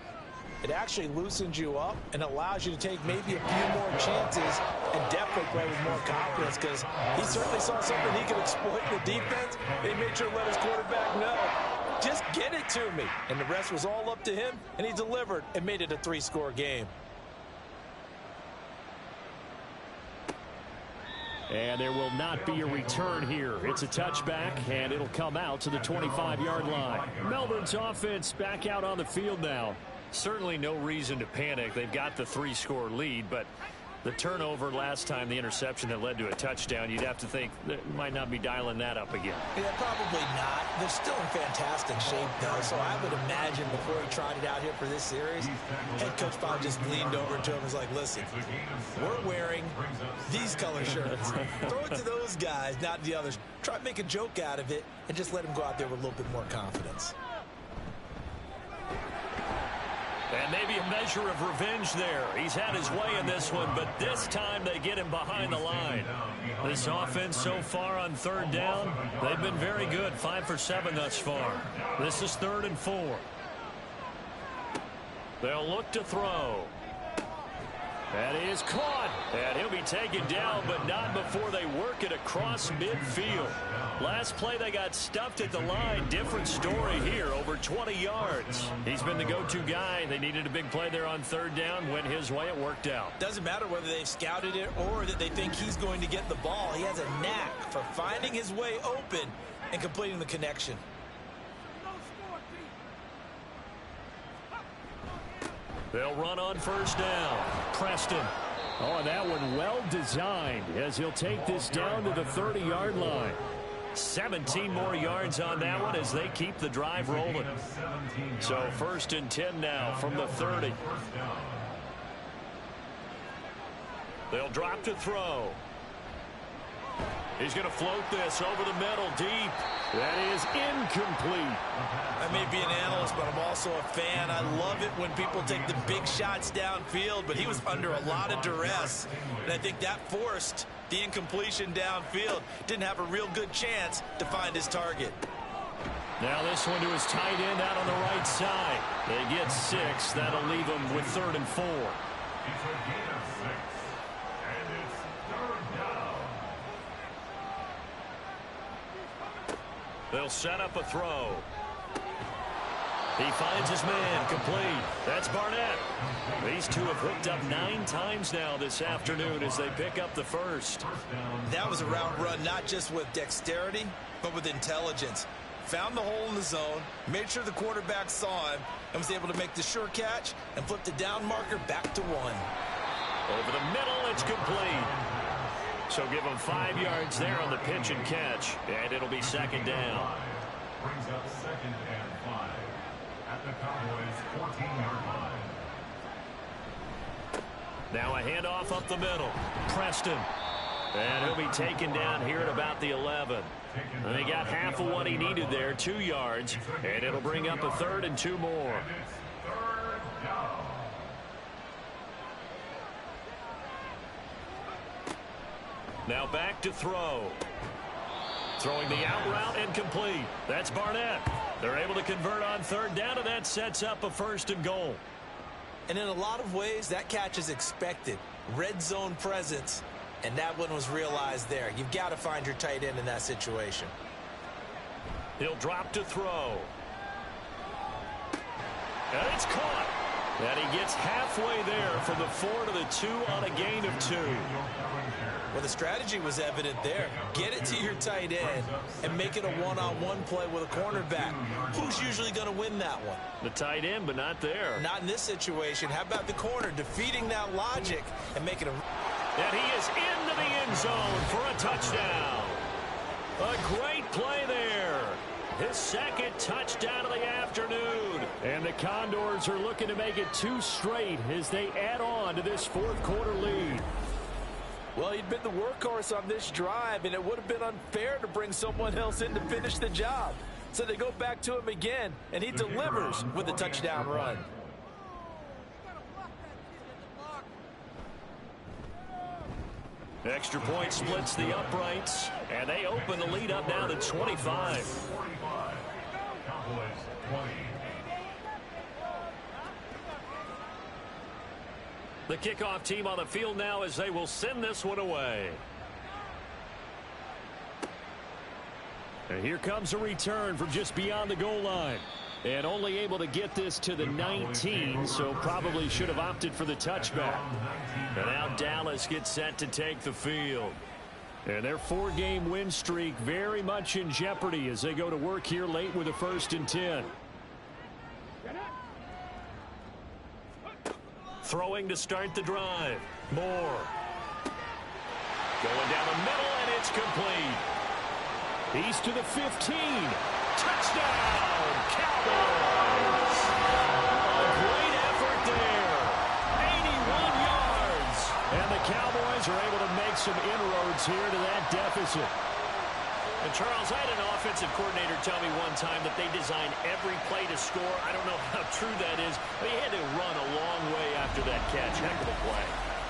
it actually loosens you up and allows you to take maybe a few more chances and definitely play with more confidence, because he certainly saw something he could exploit in the defense. He made sure to let his quarterback know, just get it to me. And the rest was all up to him, and he delivered and made it a 3-score game. And there will not be a return here. It's a touchback, and it'll come out to the 25-yard line. Melbourne's offense back out on the field now. Certainly no reason to panic. They've got the 3-score lead, but the turnover last time, the interception that led to a touchdown, you'd have to think they might not be dialing that up again. Yeah, probably not. They're still in fantastic shape, though, so I would imagine before he trotted out here for this series, head coach Bob just leaned over to him and was like, listen, we're wearing these color shirts. Throw it to those guys, not the others. Try to make a joke out of it and just let him go out there with a little bit more confidence. And maybe a measure of revenge there. He's had his way in this one, but this time they get him behind the line. This offense so far on 3rd down, they've been very good. 5 for 7 thus far. This is 3rd and 4. They'll look to throw. That is caught. And he'll be taken down, but not before they work it across midfield. Last play, they got stuffed at the line. Different story here, over 20 yards. He's been the go-to guy. They needed a big play there on 3rd down. Went his way. It worked out. Doesn't matter whether they've scouted it or that they think he's going to get the ball. He has a knack for finding his way open and completing the connection. They'll run on 1st down. Preston. Oh, and that one well designed as he'll take this down to the 30-yard line. 17 more yards on that one as they keep the drive rolling. So 1st and 10 now from the 30. They'll drop to throw. He's going to float this over the middle deep. That is incomplete. I may be an analyst, but I'm also a fan. I love it when people take the big shots downfield, but he was under a lot of duress, and I think that forced the incompletion downfield. Didn't have a real good chance to find his target. Now this one to his tight end out on the right side. They get 6. That'll leave them with 3rd and 4. It's a gain of 6, and it's 3rd down. They'll set up a throw. He finds his man, complete. That's Barnett. These two have hooked up 9 times now this afternoon as they pick up the 1st. That was a route run not just with dexterity, but with intelligence. Found the hole in the zone, made sure the quarterback saw him, and was able to make the sure catch and flip the down marker back to 1. Over the middle, it's complete. So give him 5 yards there on the pitch and catch, and it'll be 2nd down. Brings up 2nd and 5 at the Cowboys' 14-yard line. Now a handoff up the middle. Preston. And he'll be taken down here at about the 11. And he got half of what he needed there, 2 yards, and it'll bring up a 3rd and 2 more. It's 3rd down. Now back to throw. Throwing the out route and complete. That's Barnett. They're able to convert on 3rd down, and that sets up a 1st and goal. And in a lot of ways, that catch is expected. Red zone presence, and that one was realized there. You've got to find your tight end in that situation. He'll drop to throw. And it's caught. And he gets halfway there from the 4 to the 2 on a gain of 2. Well, the strategy was evident there. Get it to your tight end and make it a one-on-one play with a cornerback. Who's usually going to win that one? The tight end, but not there. Not in this situation. How about the corner defeating that logic and making a... And he is into the end zone for a touchdown. A great play there. His second touchdown of the afternoon. And the Condors are looking to make it 2 straight as they add on to this fourth quarter lead. Well, he'd been the workhorse on this drive, and it would have been unfair to bring someone else in to finish the job. So they go back to him again, and he delivers with a touchdown run. Extra point splits the uprights, and they open the lead up now to 25. 45. Cowboys 20. The kickoff team on the field now as they will send this one away. And here comes a return from just beyond the goal line. And only able to get this to the 19, so probably should have opted for the touchback. And now Dallas gets set to take the field. And their 4-game win streak very much in jeopardy as they go to work here late with a 1st and 10. Throwing to start the drive. Moore. Going down the middle, and it's complete. He's to the 15. Touchdown, Cowboys! A great effort there. 81 yards. And the Cowboys are able to make some inroads here to that deficit. And Charles, I had an offensive coordinator tell me one time that they design every play to score. I don't know how true that is, but he had to run a long way after that catch. Heck of a play.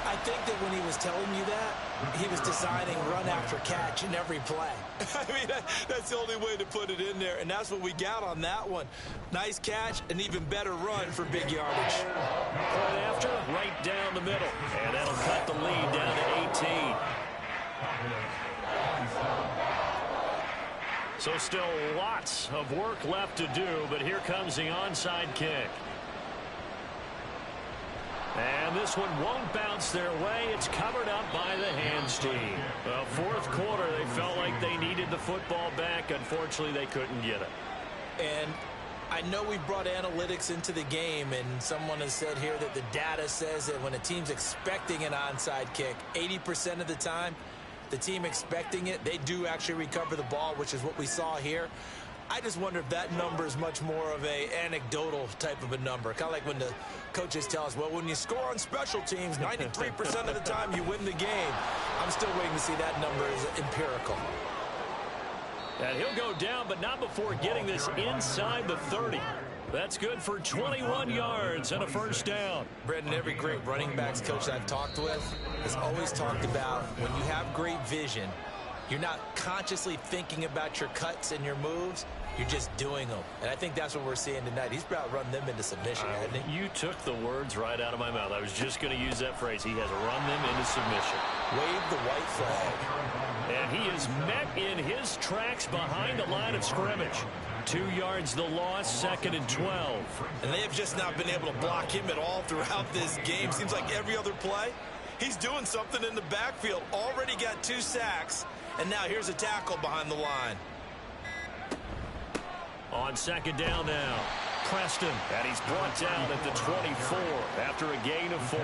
I think that when he was telling you that, he was designing run after catch in every play. I mean, that's the only way to put it in there, and that's what we got on that one. Nice catch, an even better run for big yardage. Point after, right down the middle, and that'll cut the lead down to 18. So still lots of work left to do, but here comes the onside kick. And this one won't bounce their way. It's covered up by the hands team. Well, fourth quarter, they felt like they needed the football back. Unfortunately, they couldn't get it. And I know we brought analytics into the game, and someone has said here that the data says that when a team's expecting an onside kick, 80% of the time, the team expecting it, they do actually recover the ball, which is what we saw here. I just wonder if that number is much more of a anecdotal type of a number. Kind of like when the coaches tell us, well, when you score on special teams, 93% of the time you win the game. I'm still waiting to see that number as empirical. And he'll go down, but not before getting this inside the 30. That's good for 21 yards and a first down. Brendan, every great running backs coach I've talked with has always talked about when you have great vision, you're not consciously thinking about your cuts and your moves. You're just doing them. And I think that's what we're seeing tonight. He's about to run them into submission, hasn't he? You took the words right out of my mouth. I was just going to use that phrase. He has run them into submission. Wave the white flag. And he is met in his tracks behind the line of scrimmage. 2 yards the loss, 2nd and 12. And they have just not been able to block him at all throughout this game. Seems like every other play, he's doing something in the backfield. Already got 2 sacks. And now here's a tackle behind the line. On second down now, Preston, and he's brought down at the 24 after a gain of 4.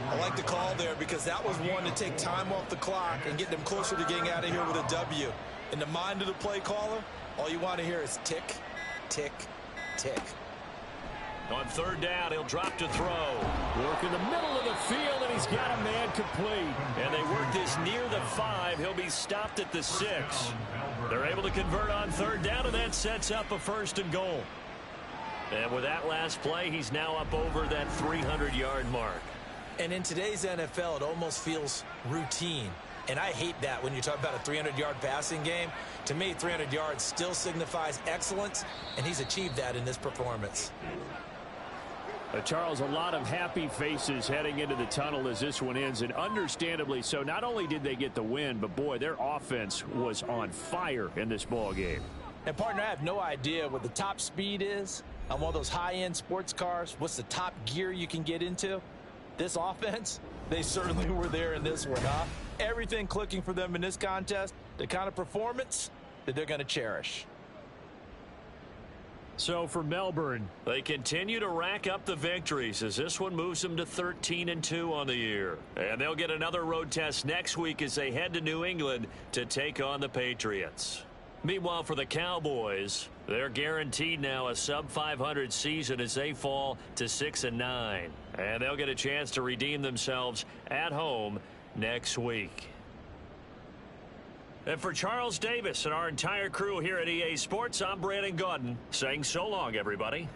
I like the call there because that was one to take time off the clock and get them closer to getting out of here with a W. In the mind of the play caller, all you want to hear is tick, tick, tick. On third down, he'll drop to throw. Work in the middle of the field, and he's got a man complete. And they work this near the 5. He'll be stopped at the 6. They're able to convert on third down, and that sets up a 1st and goal. And with that last play, he's now up over that 300-yard mark. And in today's NFL, it almost feels routine. And I hate that when you talk about a 300-yard passing game. To me, 300 yards still signifies excellence, and he's achieved that in this performance. Charles, a lot of happy faces heading into the tunnel as this one ends, and understandably so. Not only did they get the win, but boy, their offense was on fire in this ball game. And partner, I have no idea what the top speed is on one of those high-end sports cars. What's the top gear you can get into? This offense, they certainly were there in this one, huh? Everything clicking for them in this contest, the kind of performance that they're going to cherish. So for Melbourne, they continue to rack up the victories as this one moves them to 13-2 on the year. And they'll get another road test next week as they head to New England to take on the Patriots. Meanwhile, for the Cowboys, they're guaranteed now a sub-500 season as they fall to 6-9. And they'll get a chance to redeem themselves at home next week. And for Charles Davis and our entire crew here at EA Sports, I'm Brandon Gaudin saying so long, everybody.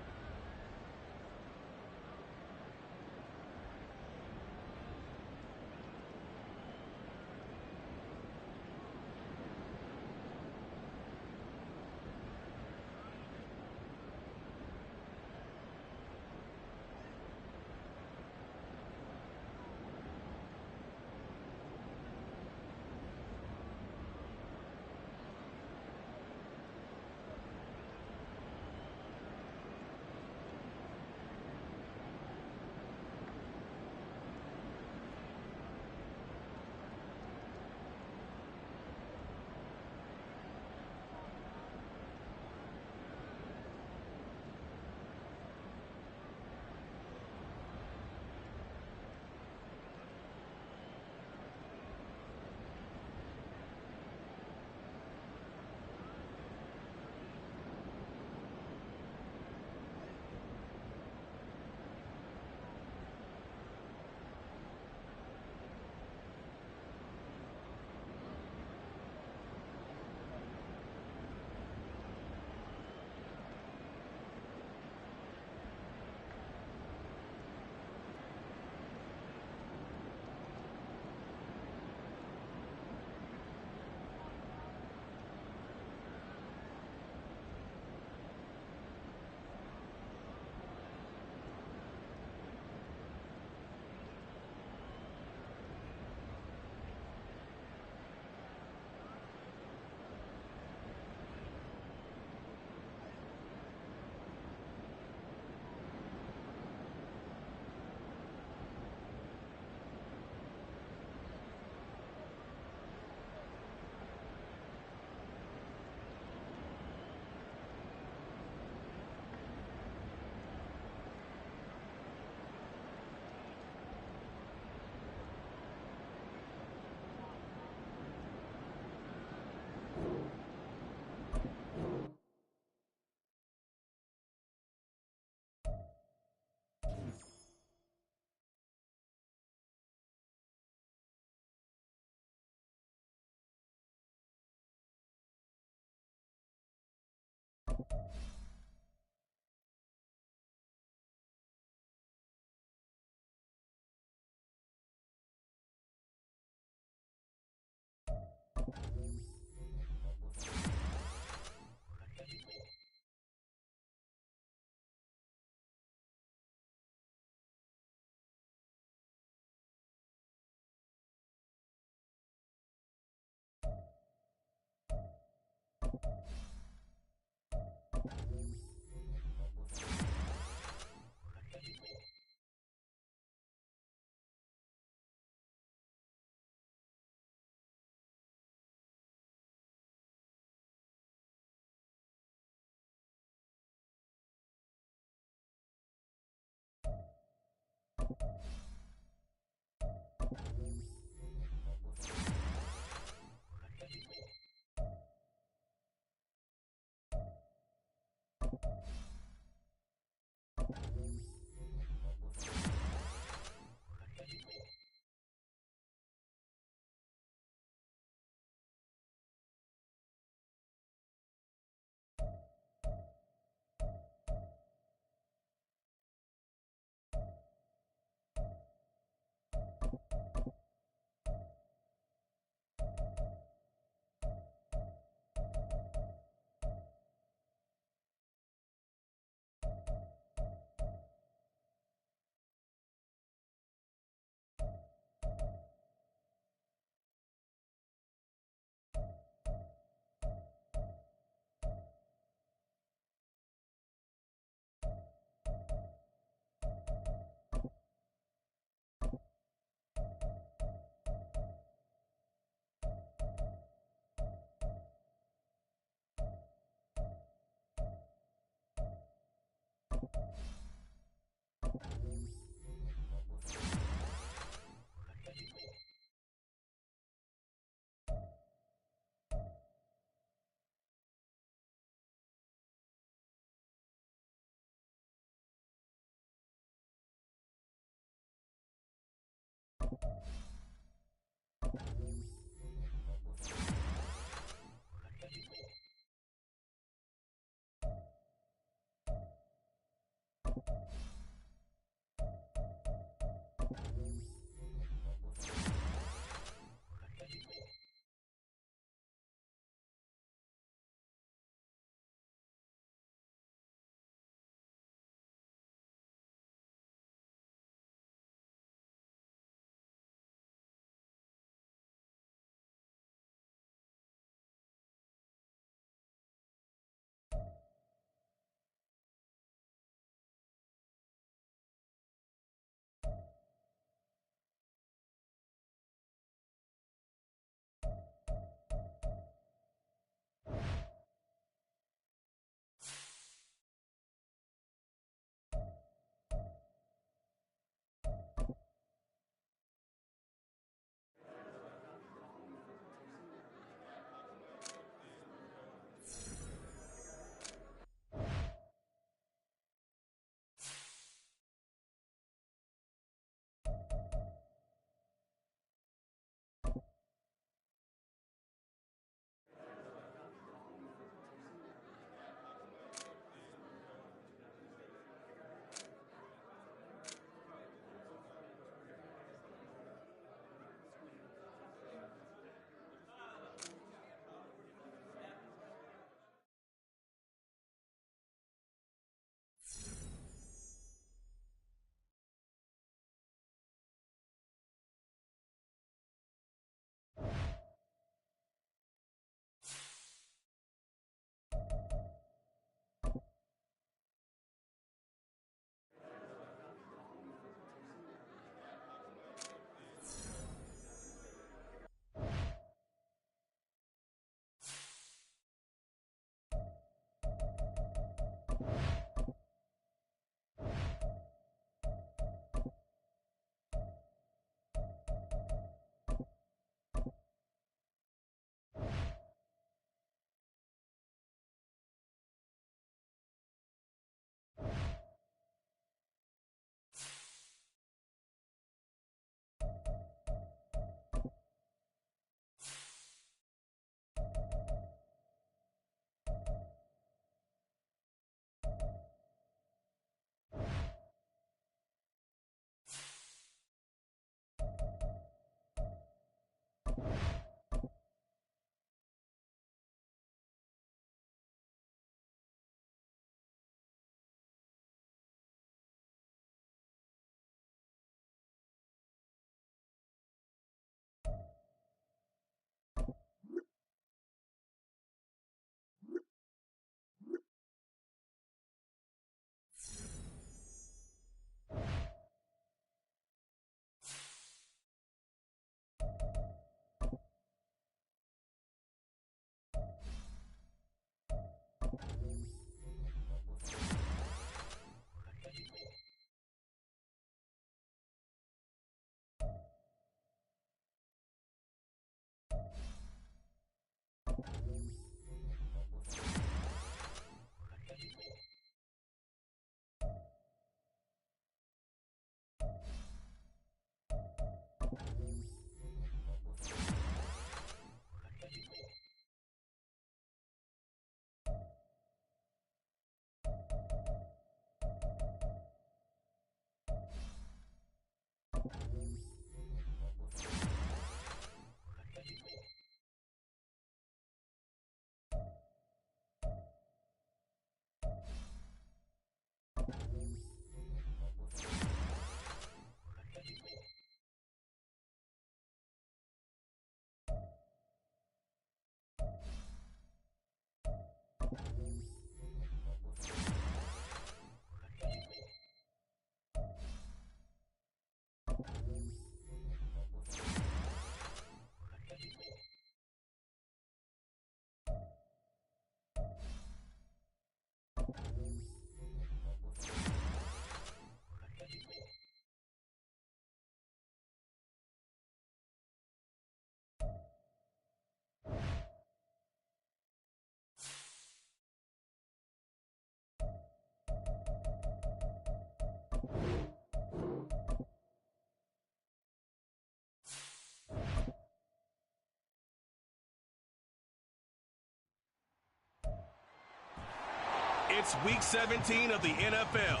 It's Week 17 of the NFL.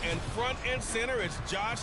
And front and center is Josh